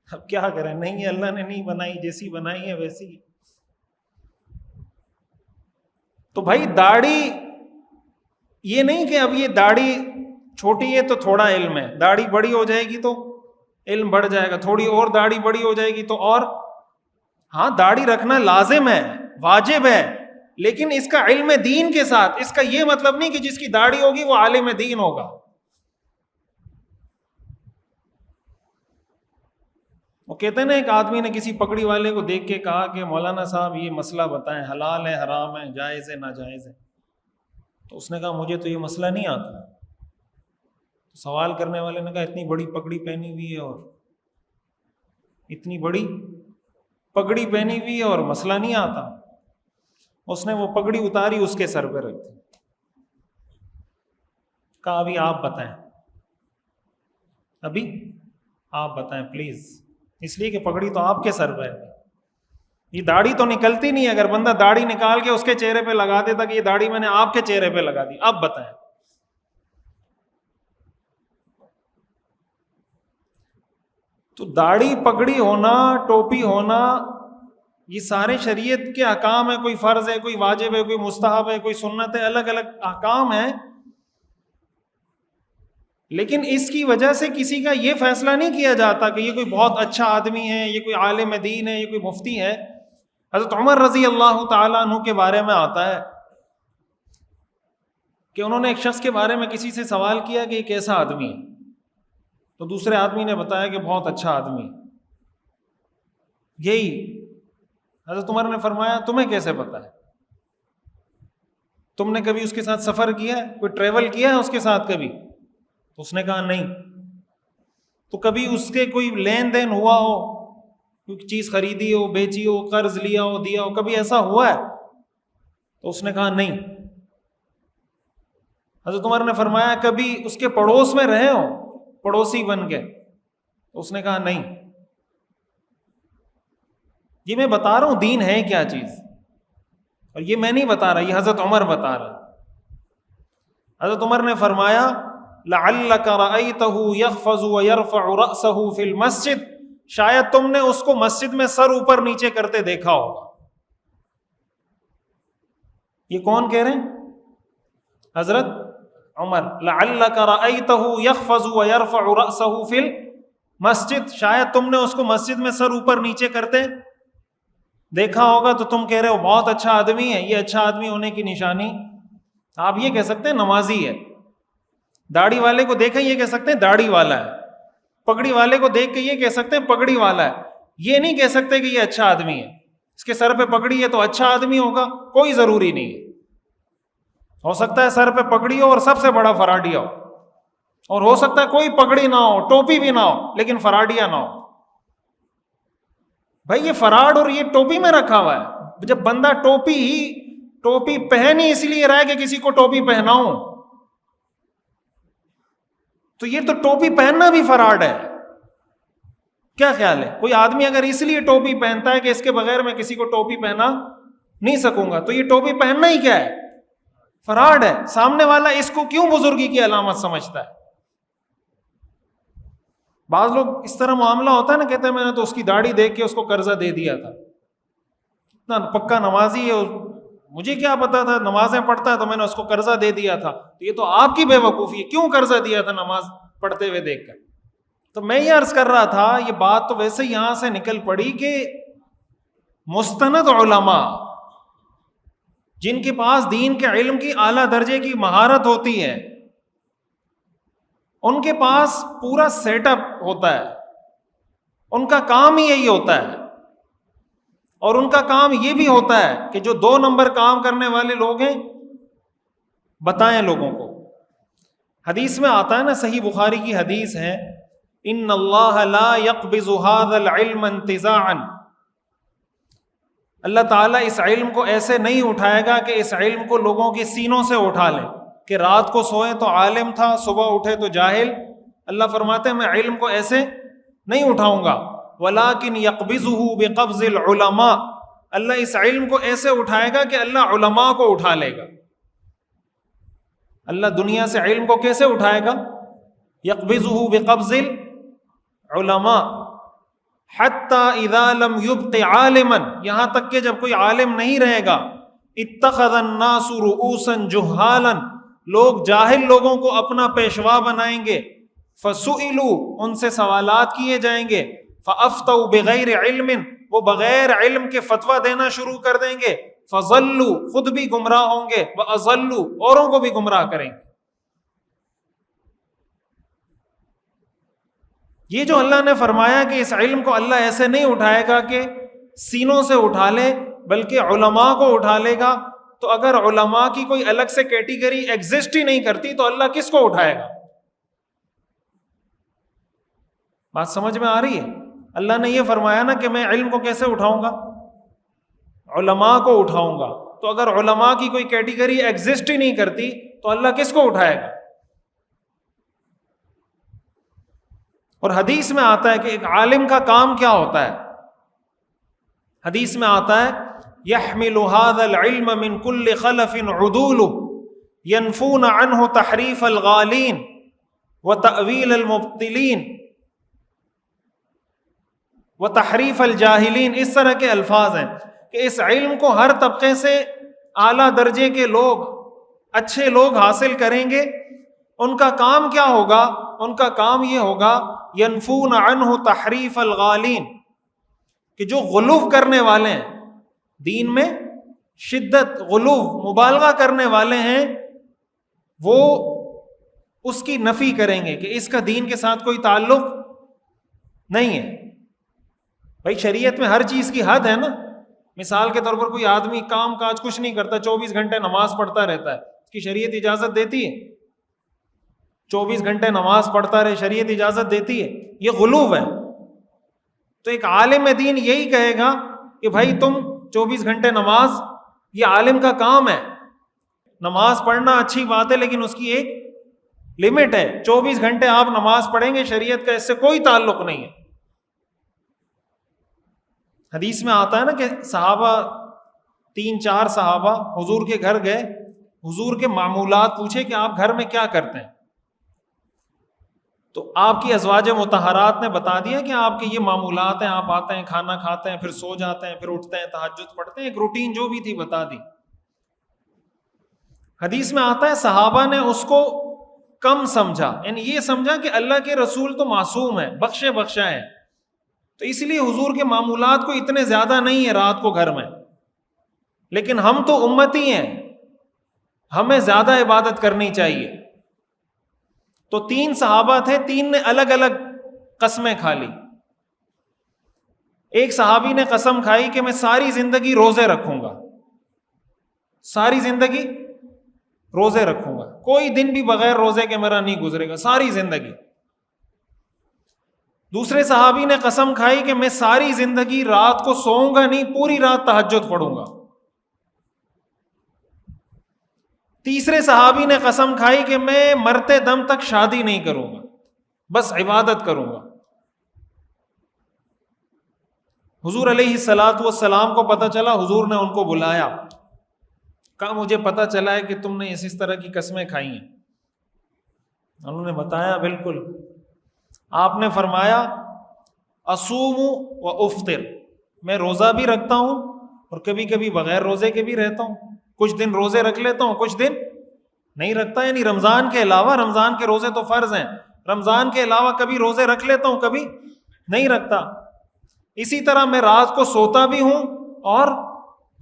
اب کیا کریں، نہیں ہے، اللہ نے نہیں بنائی، جیسی بنائی ہے ویسی. تو بھائی داڑھی یہ نہیں کہ اب یہ داڑھی چھوٹی ہے تو تھوڑا علم ہے، داڑھی بڑی ہو جائے گی تو علم بڑھ جائے گا، تھوڑی اور داڑھی بڑی ہو جائے گی تو اور. ہاں داڑھی رکھنا لازم ہے، واجب ہے، لیکن اس کا علم دین کے ساتھ. اس کا یہ مطلب نہیں کہ جس کی داڑھی ہوگی وہ عالم دین ہوگا. وہ کہتے ہیں نا ایک آدمی نے کسی پگڑی والے کو دیکھ کے کہا کہ مولانا صاحب یہ مسئلہ بتائیں، حلال ہے حرام ہے، جائز ہے ناجائز ہے. تو اس نے کہا مجھے تو یہ مسئلہ نہیں آتا. تو سوال کرنے والے نے کہا اتنی بڑی پگڑی پہنی ہوئی ہے اور اتنی بڑی پگڑی پہنی ہوئی ہے اور مسئلہ نہیں آتا. اس نے وہ پگڑی اتاری، اس کے سر پہ رکھ دی. کہا ابھی آپ بتائیں، ابھی آپ بتائیں پلیز، اس لیے کہ پگڑی تو آپ کے سر پہ ہے، یہ داڑھی تو نکلتی نہیں. اگر بندہ داڑھی نکال کے اس کے چہرے پہ لگا دیتا کہ یہ داڑھی میں نے آپ کے چہرے پہ لگا دی، اب بتائیں. تو داڑھی پگڑی ہونا، ٹوپی ہونا، یہ سارے شریعت کے احکام ہیں. کوئی فرض ہے، کوئی واجب ہے، کوئی مستحب ہے، کوئی سنت ہے، الگ الگ احکام ہیں. لیکن اس کی وجہ سے کسی کا یہ فیصلہ نہیں کیا جاتا کہ یہ کوئی بہت اچھا آدمی ہے، یہ کوئی عالم دین ہے، یہ کوئی مفتی ہے. حضرت عمر رضی اللہ تعالیٰ عنہ کے بارے میں آتا ہے کہ انہوں نے ایک شخص کے بارے میں کسی سے سوال کیا کہ یہ کیسا آدمی ہے، تو دوسرے آدمی نے بتایا کہ بہت اچھا آدمی ہے. یہی حضرت عمر نے فرمایا تمہیں کیسے پتا ہے؟ تم نے کبھی اس کے ساتھ سفر کیا ہے، کوئی ٹریول کیا ہے اس کے ساتھ کبھی؟ تو اس نے کہا نہیں. تو کبھی اس کے کوئی لین دین ہوا ہو، کوئی چیز خریدی ہو، بیچی ہو، قرض لیا ہو، دیا ہو، کبھی ایسا ہوا ہے؟ تو اس نے کہا نہیں. حضرت عمر نے فرمایا کبھی اس کے پڑوس میں رہے ہو، پڑوسی بن کے؟ تو اس نے کہا نہیں. یہ میں بتا رہا ہوں دین ہے کیا چیز، اور یہ میں نہیں بتا رہا، یہ حضرت عمر بتا رہا. حضرت عمر نے فرمایا لعلک رأیتہ یخفض ویرفع رأسہ فی المسجد، شاید تم نے اس کو مسجد میں سر اوپر نیچے کرتے دیکھا ہوگا. یہ کون کہہ رہے ہیں؟ حضرت عمر. لعلک رأیتہ یخفض ویرفع رأسہ فی المسجد، شاید تم نے اس کو مسجد میں سر اوپر نیچے کرتے دیکھا ہوگا، تو تم کہہ رہے ہو بہت اچھا آدمی ہے. یہ اچھا آدمی ہونے کی نشانی آپ یہ کہہ سکتے ہیں نمازی ہے. داڑھی والے کو دیکھیں یہ کہہ سکتے ہیں داڑھی والا ہے. پگڑی والے کو دیکھ کے یہ کہہ سکتے ہیں پگڑی والا ہے. یہ نہیں کہہ سکتے کہ یہ اچھا آدمی ہے، اس کے سر پہ پگڑی ہے تو اچھا آدمی ہوگا. کوئی ضروری نہیں ہے. ہو سکتا ہے سر پہ پگڑی ہو اور سب سے بڑا فراڈیا ہو، اور ہو سکتا ہے کوئی پگڑی نہ ہو، ٹوپی بھی نہ ہو، لیکن فراڈیا نہ ہو. بھائی یہ فراڈ اور یہ ٹوپی میں رکھا ہوا ہے. جب بندہ ٹوپی پہن ہی اس لیے رہا ہے کہ کسی کو ٹوپی پہناؤں، تو یہ تو ٹوپی پہننا بھی فراڈ ہے. کیا خیال ہے؟ کوئی آدمی اگر اس لیے ٹوپی پہنتا ہے کہ اس کے بغیر میں کسی کو ٹوپی پہنا نہیں سکوں گا، تو یہ ٹوپی پہننا ہی کیا ہے؟ فراڈ ہے. سامنے والا اس کو کیوں بزرگی کی علامت سمجھتا ہے؟ بعض لوگ اس طرح معاملہ ہوتا ہے نا، کہتے ہیں میں نے تو اس کی داڑھی دیکھ کے اس کو قرضہ دے دیا تھا، اتنا پکا نمازی ہے، مجھے کیا پتا تھا نمازیں پڑھتا ہے تو میں نے اس کو قرضہ دے دیا تھا. تو یہ تو آپ کی بے وقوفی ہے، کیوں قرضہ دیا تھا نماز پڑھتے ہوئے دیکھ کر؟ تو میں یہ عرض کر رہا تھا، یہ بات تو ویسے یہاں سے نکل پڑی کہ مستند علماء جن کے پاس دین کے علم کی اعلیٰ درجے کی مہارت ہوتی ہے، ان کے پاس پورا سیٹ اپ ہوتا ہے، ان کا کام ہی یہی ہوتا ہے. اور ان کا کام یہ بھی ہوتا ہے کہ جو 2 نمبر کام کرنے والے لوگ ہیں بتائیں لوگوں کو. حدیث میں آتا ہے نا، صحیح بخاری کی حدیث ہے، ان اللہ لا يقبض هذا العلم انتزاعا، اللہ تعالیٰ اس علم کو ایسے نہیں اٹھائے گا کہ اس علم کو لوگوں کے سینوں سے اٹھا لے، کہ رات کو سوئے تو عالم تھا، صبح اٹھے تو جاہل. اللہ فرماتے ہیں میں علم کو ایسے نہیں اٹھاؤں گا، وَلَكِنْ يَقْبِضُهُ بِقَبْضِ الْعُلَمَاءِ، اللہ اس علم کو ایسے اٹھائے گا کہ اللہ علماء کو اٹھا لے گا. اللہ دنیا سے علم کو کیسے اٹھائے گا؟ يَقْبِضُهُ بِقَبْضِ الْعُلَمَاءِ حَتَّى إِذَا لَمْ يُبْقِ عَالِمًا، یہاں تک کہ جب کوئی عالم نہیں رہے گا، اتَّخَذَ النَّاسُ رُؤُوسًا جُهَّالًا، لوگ جاہل لوگوں کو اپنا پیشوا بنائیں گے، فَسُئِلُوا، ان سے سوالات کیے جائیں گے، فَأَفْتَوْا بِغَيْرِ عِلْمٍ، وہ بغیر علم کے فتویٰ دینا شروع کر دیں گے، فَضَلُّوا، خود بھی گمراہ ہوں گے، وَأَضَلُّوا، اوروں کو بھی گمراہ کریں گے. یہ جو اللہ نے فرمایا کہ اس علم کو اللہ ایسے نہیں اٹھائے گا کہ سینوں سے اٹھا لے، بلکہ علماء کو اٹھا لے گا، تو اگر علماء کی کوئی الگ سے کیٹیگری ایگزسٹ ہی نہیں کرتی تو اللہ کس کو اٹھائے گا؟ بات سمجھ میں آ رہی ہے؟ اللہ نے یہ فرمایا نا کہ میں علم کو کیسے اٹھاؤں گا؟ علماء کو اٹھاؤں گا. تو اگر علماء کی کوئی کیٹیگری ایگزسٹ ہی نہیں کرتی تو اللہ کس کو اٹھائے گا؟ اور حدیث میں آتا ہے کہ ایک عالم کا کام کیا ہوتا ہے. حدیث میں آتا ہے يحمل هذا العلم من كل خلف عدول ينفون عنه تحریف الغالین وتأویل المبطلین وتحریف الجاہلین. اس طرح کے الفاظ ہیں کہ اس علم کو ہر طبقے سے اعلیٰ درجے کے لوگ، اچھے لوگ حاصل کریں گے. ان کا کام کیا ہوگا؟ ان کا کام یہ ہوگا ینفون عنہ تحریف الغالین، کہ جو غلو کرنے والے ہیں دین میں، شدت، غلو، مبالغہ کرنے والے ہیں، وہ اس کی نفی کریں گے کہ اس کا دین کے ساتھ کوئی تعلق نہیں ہے. بھائی شریعت میں ہر چیز کی حد ہے نا. مثال کے طور پر کوئی آدمی کام کاج کچھ نہیں کرتا، 24 گھنٹے نماز پڑھتا رہتا ہے، اس کی شریعت اجازت دیتی ہے؟ 24 گھنٹے نماز پڑھتا رہے، شریعت اجازت دیتی ہے؟ یہ غلو ہے. تو ایک عالم دین یہی کہے گا کہ بھائی تم 24 گھنٹے نماز، یہ عالم کا کام ہے. نماز پڑھنا اچھی بات ہے لیکن اس کی ایک لمٹ ہے. 24 گھنٹے آپ نماز پڑھیں گے، شریعت کا اس سے کوئی تعلق نہیں ہے. حدیث میں آتا ہے نا کہ صحابہ 3-4 صحابہ حضور کے گھر گئے، حضور کے معمولات پوچھے کہ آپ گھر میں کیا کرتے ہیں؟ تو آپ کی ازواج مطہرات نے بتا دیا کہ آپ کے یہ معمولات ہیں، آپ آتے ہیں، کھانا کھاتے ہیں، پھر سو جاتے ہیں، پھر اٹھتے ہیں، تہجد پڑھتے ہیں، ایک روٹین جو بھی تھی بتا دی. حدیث میں آتا ہے صحابہ نے اس کو کم سمجھا، یعنی یہ سمجھا کہ اللہ کے رسول تو معصوم ہے، بخشے بخشا ہے، تو اس لیے حضور کے معمولات کو اتنے زیادہ نہیں ہے رات کو گھر میں، لیکن ہم تو امتی ہیں، ہمیں زیادہ عبادت کرنی چاہیے. تو 3 صحابہ تھے، 3 نے الگ الگ قسمیں کھا لی. ایک صحابی نے قسم کھائی کہ میں ساری زندگی روزے رکھوں گا، ساری زندگی روزے رکھوں گا، کوئی دن بھی بغیر روزے کے میرا نہیں گزرے گا ساری زندگی. دوسرے صحابی نے قسم کھائی کہ میں ساری زندگی رات کو سوؤں گا نہیں، پوری رات تہجد پڑھوں گا. تیسرے صحابی نے قسم کھائی کہ میں مرتے دم تک شادی نہیں کروں گا، بس عبادت کروں گا۔ حضور علیہ الصلاۃ والسلام کو پتہ چلا، حضور نے ان کو بلایا، کہا مجھے پتہ چلا ہے کہ تم نے اس طرح کی قسمیں کھائی ہیں۔ انہوں نے بتایا بالکل۔ آپ نے فرمایا اصوم و افطر، میں روزہ بھی رکھتا ہوں اور کبھی کبھی بغیر روزے کے بھی رہتا ہوں، کچھ دن روزے رکھ لیتا ہوں، کچھ دن نہیں رکھتا، یعنی رمضان کے علاوہ، رمضان کے روزے تو فرض ہیں، رمضان کے علاوہ کبھی روزے رکھ لیتا ہوں، کبھی نہیں رکھتا۔ اسی طرح میں رات کو سوتا بھی ہوں اور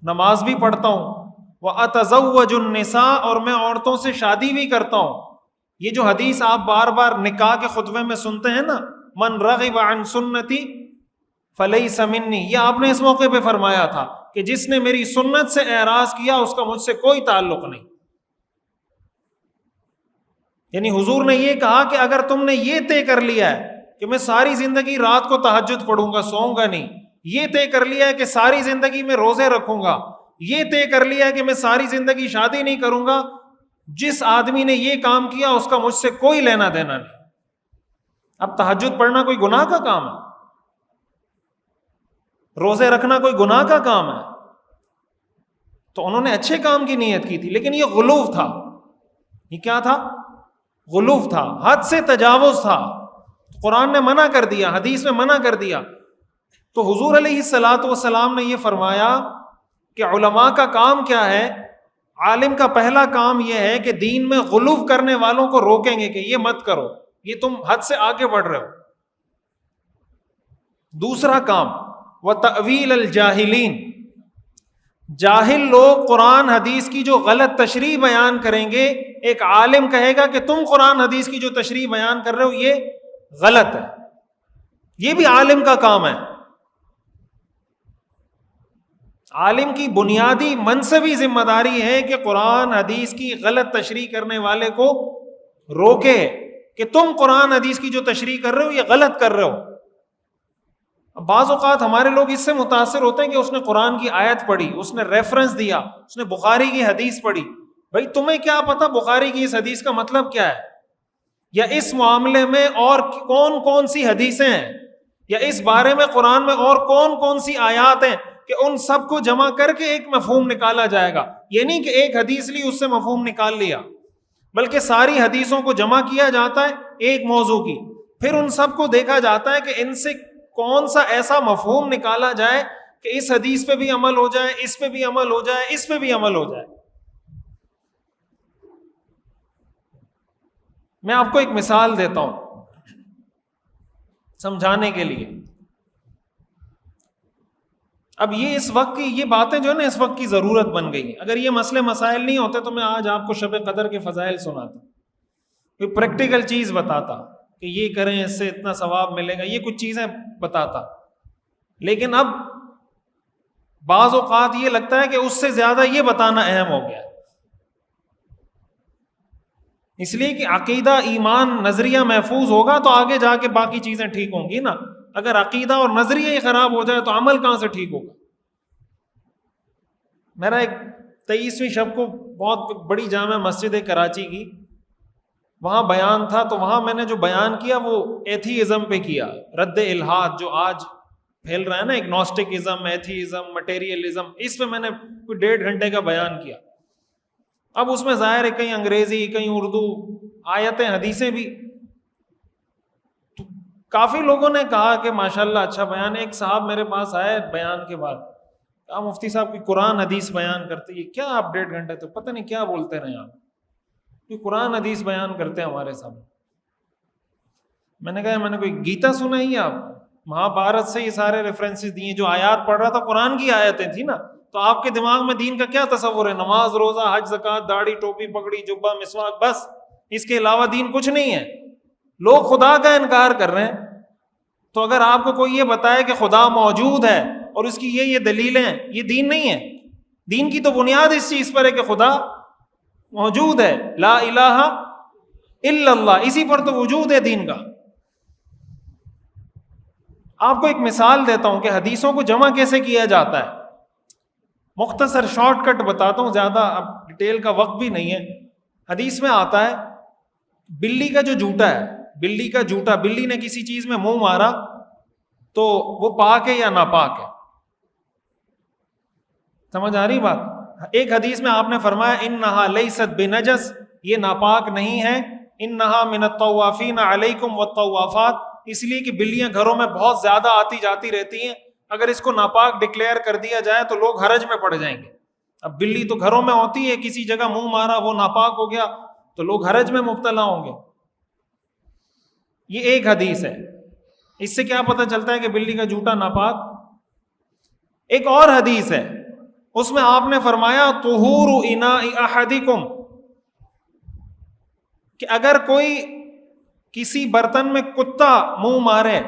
نماز بھی پڑھتا ہوں، وَأَتَزَوَّجُ النِّسَاءَ، اور میں عورتوں سے شادی بھی کرتا ہوں۔ یہ جو حدیث آپ بار بار نکاح کے خطبے میں سنتے ہیں نا، من رغب عن سنتی فلیس منی، یہ آپ نے اس موقع پہ فرمایا تھا کہ جس نے میری سنت سے اعراض کیا اس کا مجھ سے کوئی تعلق نہیں۔ یعنی حضور نے یہ کہا کہ اگر تم نے یہ طے کر لیا ہے کہ میں ساری زندگی رات کو تہجد پڑھوں گا، سوؤں گا نہیں، یہ طے کر لیا ہے کہ ساری زندگی میں روزے رکھوں گا، یہ طے کر لیا ہے کہ میں ساری زندگی شادی نہیں کروں گا، جس آدمی نے یہ کام کیا اس کا مجھ سے کوئی لینا دینا نہیں۔ اب تہجد پڑھنا کوئی گناہ کا کام ہے؟ روزے رکھنا کوئی گناہ کا کام ہے؟ تو انہوں نے اچھے کام کی نیت کی تھی، لیکن یہ غلو تھا۔ یہ کیا تھا؟ غلو تھا، حد سے تجاوز تھا۔ قرآن نے منع کر دیا، حدیث میں منع کر دیا۔ تو حضور علیہ الصلاۃ والسلام نے یہ فرمایا کہ علماء کا کام کیا ہے؟ عالم کا پہلا کام یہ ہے کہ دین میں غلو کرنے والوں کو روکیں گے کہ یہ مت کرو، یہ تم حد سے آگے بڑھ رہے ہو۔ دوسرا کام وَتَأْوِيلَ الْجَاهِلِينَ، جاہل لوگ قرآن حدیث کی جو غلط تشریح بیان کریں گے، ایک عالم کہے گا کہ تم قرآن حدیث کی جو تشریح بیان کر رہے ہو یہ غلط ہے، یہ بھی عالم کا کام ہے۔ عالم کی بنیادی منصبی ذمہ داری ہے کہ قرآن حدیث کی غلط تشریح کرنے والے کو روکے کہ تم قرآن حدیث کی جو تشریح کر رہے ہو یہ غلط کر رہے ہو۔ بعض اوقات ہمارے لوگ اس سے متاثر ہوتے ہیں کہ اس نے قرآن کی آیت پڑھی، اس نے ریفرنس دیا، اس نے بخاری کی حدیث پڑھی۔ بھائی تمہیں کیا پتا بخاری کی اس حدیث کا مطلب کیا ہے، یا اس معاملے میں اور کون کون سی حدیثیں ہیں، یا اس بارے میں قرآن میں اور کون کون سی آیات ہیں کہ ان سب کو جمع کر کے ایک مفہوم نکالا جائے گا۔ یہ نہیں کہ ایک حدیث لی اس سے مفہوم نکال لیا، بلکہ ساری حدیثوں کو جمع کیا جاتا ہے ایک موضوع کی، پھر ان سب کو دیکھا جاتا ہے کہ ان سے کون سا ایسا مفہوم نکالا جائے کہ اس حدیث پہ بھی عمل ہو جائے، اس پہ بھی عمل ہو جائے، اس پہ بھی عمل ہو جائے۔ میں آپ کو ایک مثال دیتا ہوں سمجھانے کے لیے۔ اب یہ اس وقت کی یہ باتیں جو ہے نا اس وقت کی ضرورت بن گئی ہیں۔ اگر یہ مسئلے مسائل نہیں ہوتے تو میں آج آپ کو شب قدر کے فضائل سناتا، کوئی پریکٹیکل چیز بتاتا کہ یہ کریں اس سے اتنا ثواب ملے گا، یہ کچھ چیزیں بتاتا۔ لیکن اب بعض اوقات یہ لگتا ہے کہ اس سے زیادہ یہ بتانا اہم ہو گیا، اس لیے کہ عقیدہ، ایمان، نظریہ محفوظ ہوگا تو آگے جا کے باقی چیزیں ٹھیک ہوں گی نا۔ اگر عقیدہ اور نظریہ ہی خراب ہو جائے تو عمل کہاں سے ٹھیک ہوگا؟ میرا ایک 23ویں شب کو بہت بڑی جامع مسجد ہے کراچی کی، وہاں بیان تھا، تو وہاں میں نے جو بیان کیا وہ ایتھیزم پہ کیا، رد الحاد جو آج پھیل رہا ہے نا، اگنوسٹکزم، ایتھیزم، مٹیریلزم، اس پہ میں نے کوئی 1.5 گھنٹے کا بیان کیا۔ اب اس میں ظاہر ہے کہیں انگریزی، کہیں اردو، آیتیں، حدیثیں بھی، تو کافی لوگوں نے کہا کہ ماشاءاللہ اچھا بیان ہے۔ ایک صاحب میرے پاس آئے بیان کے بعد، کہا مفتی صاحب کی قرآن حدیث بیان کرتے، یہ کیا آپ 1.5 گھنٹے تو پتہ نہیں کیا بولتے رہے آپ، کہ قرآن حدیث بیان کرتے ہیں ہمارے سامنے۔ میں نے کہا میں نے کوئی گیتا سنائی ہے آپ کو؟ مہا بھارت سے یہ سارے ریفرنسز دیے، جو آیات پڑھ رہا تھا قرآن کی آیتیں تھی نا، تو آپ کے دماغ میں دین کا کیا تصور ہے؟ نماز، روزہ، حج، زکوٰۃ، داڑھی، ٹوپی، پگڑی، جبہ، مسواک، بس، اس کے علاوہ دین کچھ نہیں ہے۔ لوگ خدا کا انکار کر رہے ہیں، تو اگر آپ کو کوئی یہ بتائے کہ خدا موجود ہے اور اس کی یہ دلیلیں ہیں، یہ دین نہیں ہے۔ دین کی تو بنیاد اس چیز پر ہے کہ خدا موجود ہے، لا الہ الا اللہ، اسی پر تو وجود ہے دین کا۔ آپ کو ایک مثال دیتا ہوں کہ حدیثوں کو جمع کیسے کیا جاتا ہے۔ مختصر شارٹ کٹ بتاتا ہوں، زیادہ اب ڈیٹیل کا وقت بھی نہیں ہے. حدیث میں آتا ہے بلی کا جو جوتا ہے، بلی کا جوتا، بلی نے کسی چیز میں منہ مارا تو وہ پاک ہے یا ناپاک ہے؟ سمجھ آ رہی بات؟ ایک حدیث میں آپ نے فرمایا انہا لیست بنجس، یہ ناپاک نہیں ہے. انہا من الطوافین علیکم والطوافات، اس لیے کہ بلیاں گھروں میں بہت زیادہ آتی جاتی رہتی ہیں، اگر اس کو ناپاک ڈکلیئر کر دیا جائے تو لوگ حرج میں پڑ جائیں گے. اب بلی تو گھروں میں ہوتی ہے، کسی جگہ منہ مارا وہ ناپاک ہو گیا تو لوگ حرج میں مبتلا ہوں گے. یہ ایک حدیث ہے. اس سے کیا پتہ چلتا ہے کہ بلی کا جوتا ناپاک؟ ایک اور حدیث ہے، اس میں آپ نے فرمایا طہور اناء احدکم، کہ اگر کوئی کسی برتن میں کتا منہ مارے،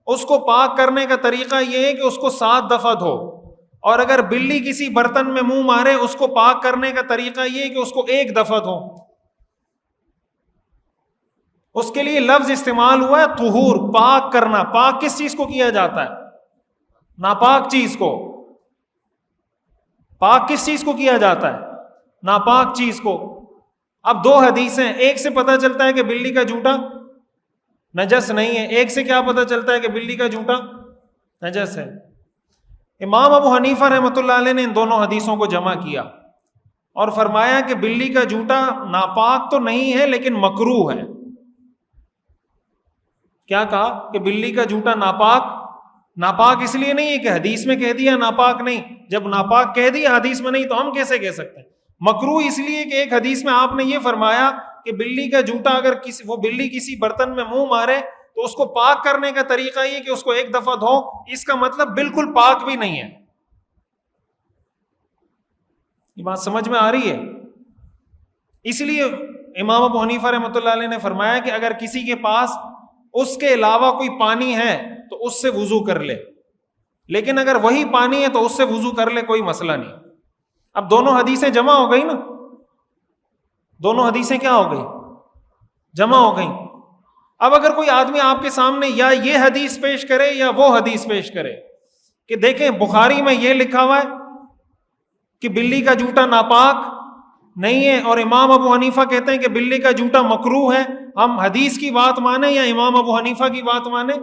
اس کو پاک کرنے کا طریقہ یہ ہے کہ اس کو 7 دفعہ دھو، اور اگر بلی کسی برتن میں منہ مارے اس کو پاک کرنے کا طریقہ یہ ہے کہ اس کو 1 دفعہ دھو. اس کے لیے لفظ استعمال ہوا ہے طہور، پاک کرنا. پاک کس چیز کو کیا جاتا ہے؟ ناپاک چیز کو. پاک کس چیز کو کیا جاتا ہے؟ ناپاک چیز کو. اب 2 حدیثیں، ایک سے پتہ چلتا ہے کہ بلی کا جوتا نجس نہیں ہے، ایک سے کیا پتہ چلتا ہے کہ بلی کا جوتا نجس ہے. امام ابو حنیفہ رحمۃ اللہ علیہ نے ان دونوں حدیثوں کو جمع کیا اور فرمایا کہ بلی کا جوتا ناپاک تو نہیں ہے لیکن مکروہ ہے. کیا کہا کہ بلی کا جوتا ناپاک اس لیے نہیں ہے کہ حدیث میں کہہ دیا ناپاک نہیں، جب ناپاک کہہ دیا حدیث میں نہیں تو ہم کیسے کہہ سکتے ہیں؟ مکروہ اس لیے کہ ایک حدیث میں آپ نے یہ فرمایا کہ بلی کا جوتا اگر وہ بلی کسی برتن میں منہ مارے تو اس کو پاک کرنے کا طریقہ یہ کہ اس کو 1 دفعہ دھو. اس کا مطلب بالکل پاک بھی نہیں ہے. یہ بات سمجھ میں آ رہی ہے؟ اس لیے امام ابو حنیفہ رحمۃ اللہ علیہ نے فرمایا کہ اگر کسی کے پاس اس کے علاوہ کوئی پانی ہے تو اس سے وضو کر لے، لیکن اگر وہی پانی ہے تو اس سے وضو کر لے، کوئی مسئلہ نہیں. اب دونوں حدیثیں جمع ہو گئی نا، دونوں حدیثیں کیا ہو گئی؟ جمع ہو گئی. اب اگر کوئی آدمی آپ کے سامنے یا یہ حدیث پیش کرے یا وہ حدیث پیش کرے کہ دیکھیں بخاری میں یہ لکھا ہوا ہے کہ بلی کا جوتا ناپاک نہیں ہے اور امام ابو حنیفہ کہتے ہیں کہ بلی کا جوتا مکروہ ہے، ہم حدیث کی بات مانیں یا امام ابو حنیفہ کی بات مانیں؟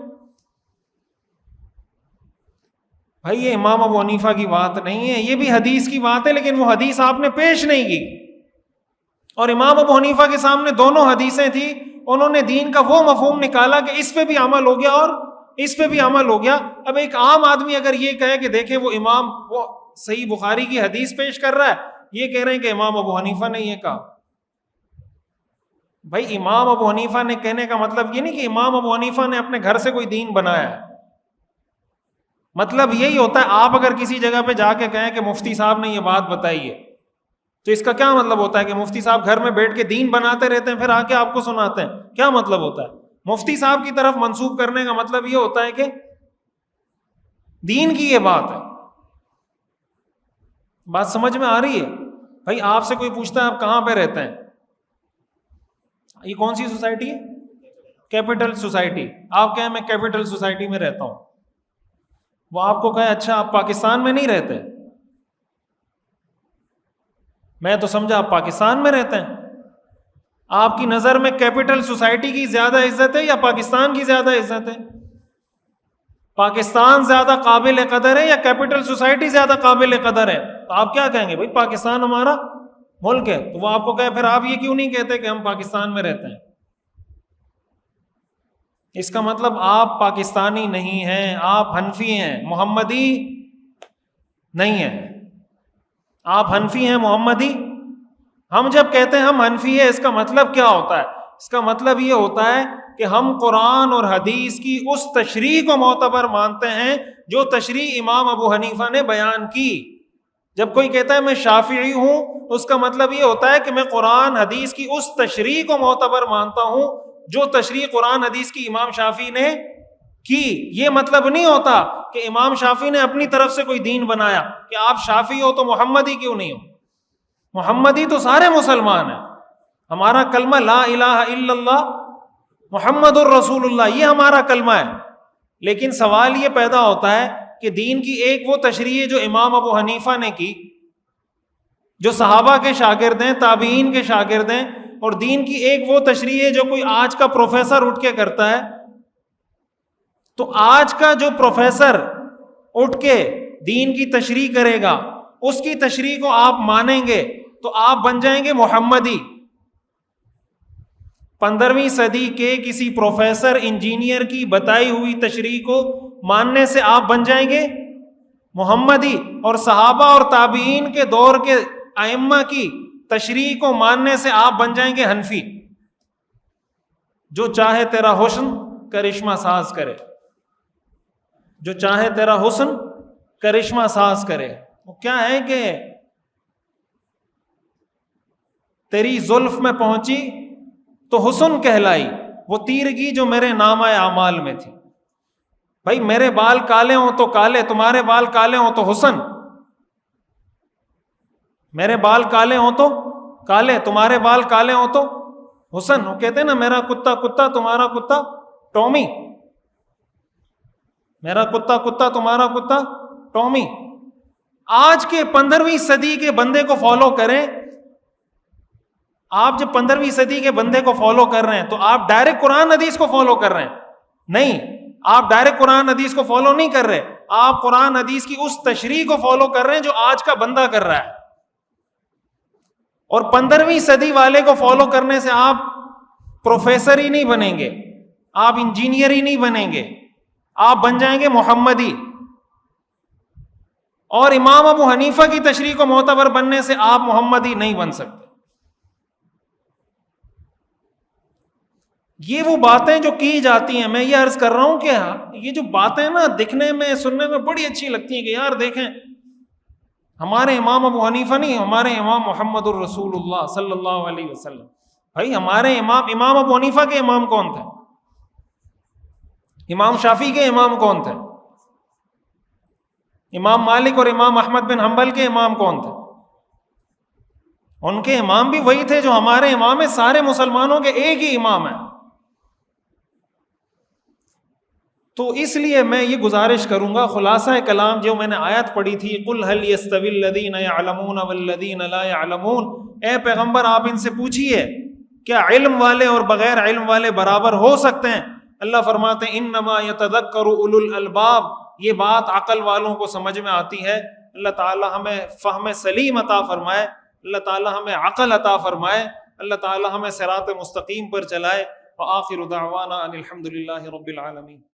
بھائی یہ امام ابو حنیفہ کی بات نہیں ہے، یہ بھی حدیث کی بات ہے، لیکن وہ حدیث آپ نے پیش نہیں کی. اور امام ابو حنیفہ کے سامنے دونوں حدیثیں تھیں، انہوں نے دین کا وہ مفہوم نکالا کہ اس پہ بھی عمل ہو گیا اور اس پہ بھی عمل ہو گیا. اب ایک عام آدمی اگر یہ کہے کہ دیکھیں وہ صحیح بخاری کی حدیث پیش کر رہا ہے، یہ کہہ رہے ہیں کہ امام ابو حنیفہ نے یہ کہا. بھائی امام ابو حنیفہ نے کہنے کا مطلب یہ نہیں کہ امام ابو حنیفہ نے اپنے گھر سے کوئی دین بنایا ہے. مطلب یہی ہوتا ہے آپ اگر کسی جگہ پہ جا کے کہیں کہ مفتی صاحب نے یہ بات بتائی ہے تو اس کا کیا مطلب ہوتا ہے کہ مفتی صاحب گھر میں بیٹھ کے دین بناتے رہتے ہیں پھر آ کے آپ کو سناتے ہیں؟ کیا مطلب ہوتا ہے؟ مفتی صاحب کی طرف منسوب کرنے کا مطلب یہ ہوتا ہے کہ دین کی یہ بات ہے. بات سمجھ میں آ رہی ہے؟ بھائی آپ سے کوئی پوچھتا ہے آپ کہاں پہ رہتے ہیں، یہ کون سی سوسائٹی ہے؟ Capital society. آپ کہیں میں کیپٹل سوسائٹی میں رہتا ہوں، وہ آپ کو کہے اچھا آپ پاکستان میں نہیں رہتے، میں تو سمجھا آپ پاکستان میں رہتے ہیں. آپ کی نظر میں کیپٹل سوسائٹی کی زیادہ عزت ہے یا پاکستان کی زیادہ عزت ہے؟ پاکستان زیادہ قابل قدر ہے یا کیپٹل سوسائٹی زیادہ قابل قدر ہے؟ تو آپ کیا کہیں گے؟ بھائی پاکستان ہمارا ملک ہے. تو وہ آپ کو کہے پھر آپ یہ کیوں نہیں کہتے کہ ہم پاکستان میں رہتے ہیں؟ اس کا مطلب آپ پاکستانی نہیں ہیں، آپ حنفی ہیں، محمدی نہیں ہیں. آپ حنفی ہیں، محمدی. ہم جب کہتے ہیں ہم حنفی ہیں، اس کا مطلب کیا ہوتا ہے؟ اس کا مطلب یہ ہوتا ہے کہ ہم قرآن اور حدیث کی اس تشریح کو معتبر مانتے ہیں جو تشریح امام ابو حنیفہ نے بیان کی. جب کوئی کہتا ہے میں شافعی ہوں، اس کا مطلب یہ ہوتا ہے کہ میں قرآن حدیث کی اس تشریح کو معتبر مانتا ہوں جو تشریح قرآن حدیث کی امام شافعی نے کی. یہ مطلب نہیں ہوتا کہ امام شافعی نے اپنی طرف سے کوئی دین بنایا کہ آپ شافعی ہو تو محمدی کیوں نہیں ہو. محمدی تو سارے مسلمان ہیں. ہمارا کلمہ لا الہ الا اللہ محمد الرسول اللہ، یہ ہمارا کلمہ ہے. لیکن سوال یہ پیدا ہوتا ہے کہ دین کی ایک وہ تشریح ہے جو امام ابو حنیفہ نے کی، جو صحابہ کے شاگرد ہیں، تابعین کے شاگرد ہیں، اور دین کی ایک وہ تشریح ہے جو کوئی آج کا پروفیسر اٹھ کے کرتا ہے۔ تو آج کا جو پروفیسر اٹھ کے دین کی تشریح کرے گا، اس کی تشریح کو آپ مانیں گے تو آپ بن جائیں گے محمدی۔ 15ویں صدی کے کسی پروفیسر انجینئر کی بتائی ہوئی تشریح کو ماننے سے آپ بن جائیں گے محمدی، اور صحابہ اور تابعین کے دور کے ائمہ کی تشریح کو ماننے سے آپ بن جائیں گے حنفی۔ جو چاہے تیرا حسن کرشمہ ساز کرے، جو چاہے تیرا حسن کرشمہ ساز کرے، وہ کیا ہے کہ تیری زلف میں پہنچی تو حسن کہلائی، وہ تیرگی جو میرے نامہ اعمال میں تھی۔ بھائی میرے بال کالے ہوں تو کالے، تمہارے بال کالے ہوں تو حسن، میرے بال کالے ہوں تو کالے، تمہارے بال کالے ہوں تو حسن۔ وہ کہتے ہیں نا میرا کتا کتا تمہارا کتا ٹومی، میرا کتا کتا تمہارا کتا ٹومی۔ آج کے 15ویں صدی کے بندے کو فالو کریں، آپ جب 15ویں صدی کے بندے کو فالو کر رہے ہیں تو آپ ڈائریکٹ قرآن حدیث کو فالو کر رہے ہیں؟ نہیں، آپ ڈائریکٹ قرآن حدیث کو فالو نہیں کر رہے، آپ قرآن حدیث کی اس تشریح کو فالو کر رہے ہیں جو آج کا بندہ کر رہا ہے۔ اور 15ویں صدی والے کو فالو کرنے سے آپ پروفیسر ہی نہیں بنیں گے، آپ انجینئر ہی نہیں بنیں گے، آپ بن جائیں گے محمدی۔ اور امام ابو حنیفہ کی تشریح کو معتبر بننے سے آپ محمدی نہیں بن سکتے۔ یہ وہ باتیں جو کی جاتی ہیں، میں یہ عرض کر رہا ہوں کہ یہ جو باتیں نا دکھنے میں سننے میں بڑی اچھی لگتی ہیں کہ یار دیکھیں ہمارے امام ابو حنیفہ نہیں، ہمارے امام محمد الرسول اللہ صلی اللہ علیہ وسلم۔ بھائی ہمارے امام ابو حنیفہ کے امام کون تھے؟ امام شافعی کے امام کون تھے؟ امام مالک اور امام احمد بن حنبل کے امام کون تھے؟ ان کے امام بھی وہی تھے جو ہمارے امام ہیں، سارے مسلمانوں کے ایک ہی امام ہیں۔ تو اس لیے میں یہ گزارش کروں گا، خلاصہ کلام جو میں نے آیت پڑھی تھی، قل هل يستوي الذين يعلمون والذين لا يعلمون، اے پیغمبر آپ ان سے پوچھئے کیا علم والے اور بغیر علم والے برابر ہو سکتے ہیں؟ اللہ فرماتے ہیں انما يتذکر اولو الالباب، یہ بات عقل والوں کو سمجھ میں آتی ہے۔ اللہ تعالی ہمیں فہم سلیم عطا فرمائے، اللہ تعالی ہمیں عقل عطا فرمائے، اللہ تعالی ہمیں صراط مستقیم پر چلائے۔ وآخر دعوانا ان الحمد للہ رب العالمین۔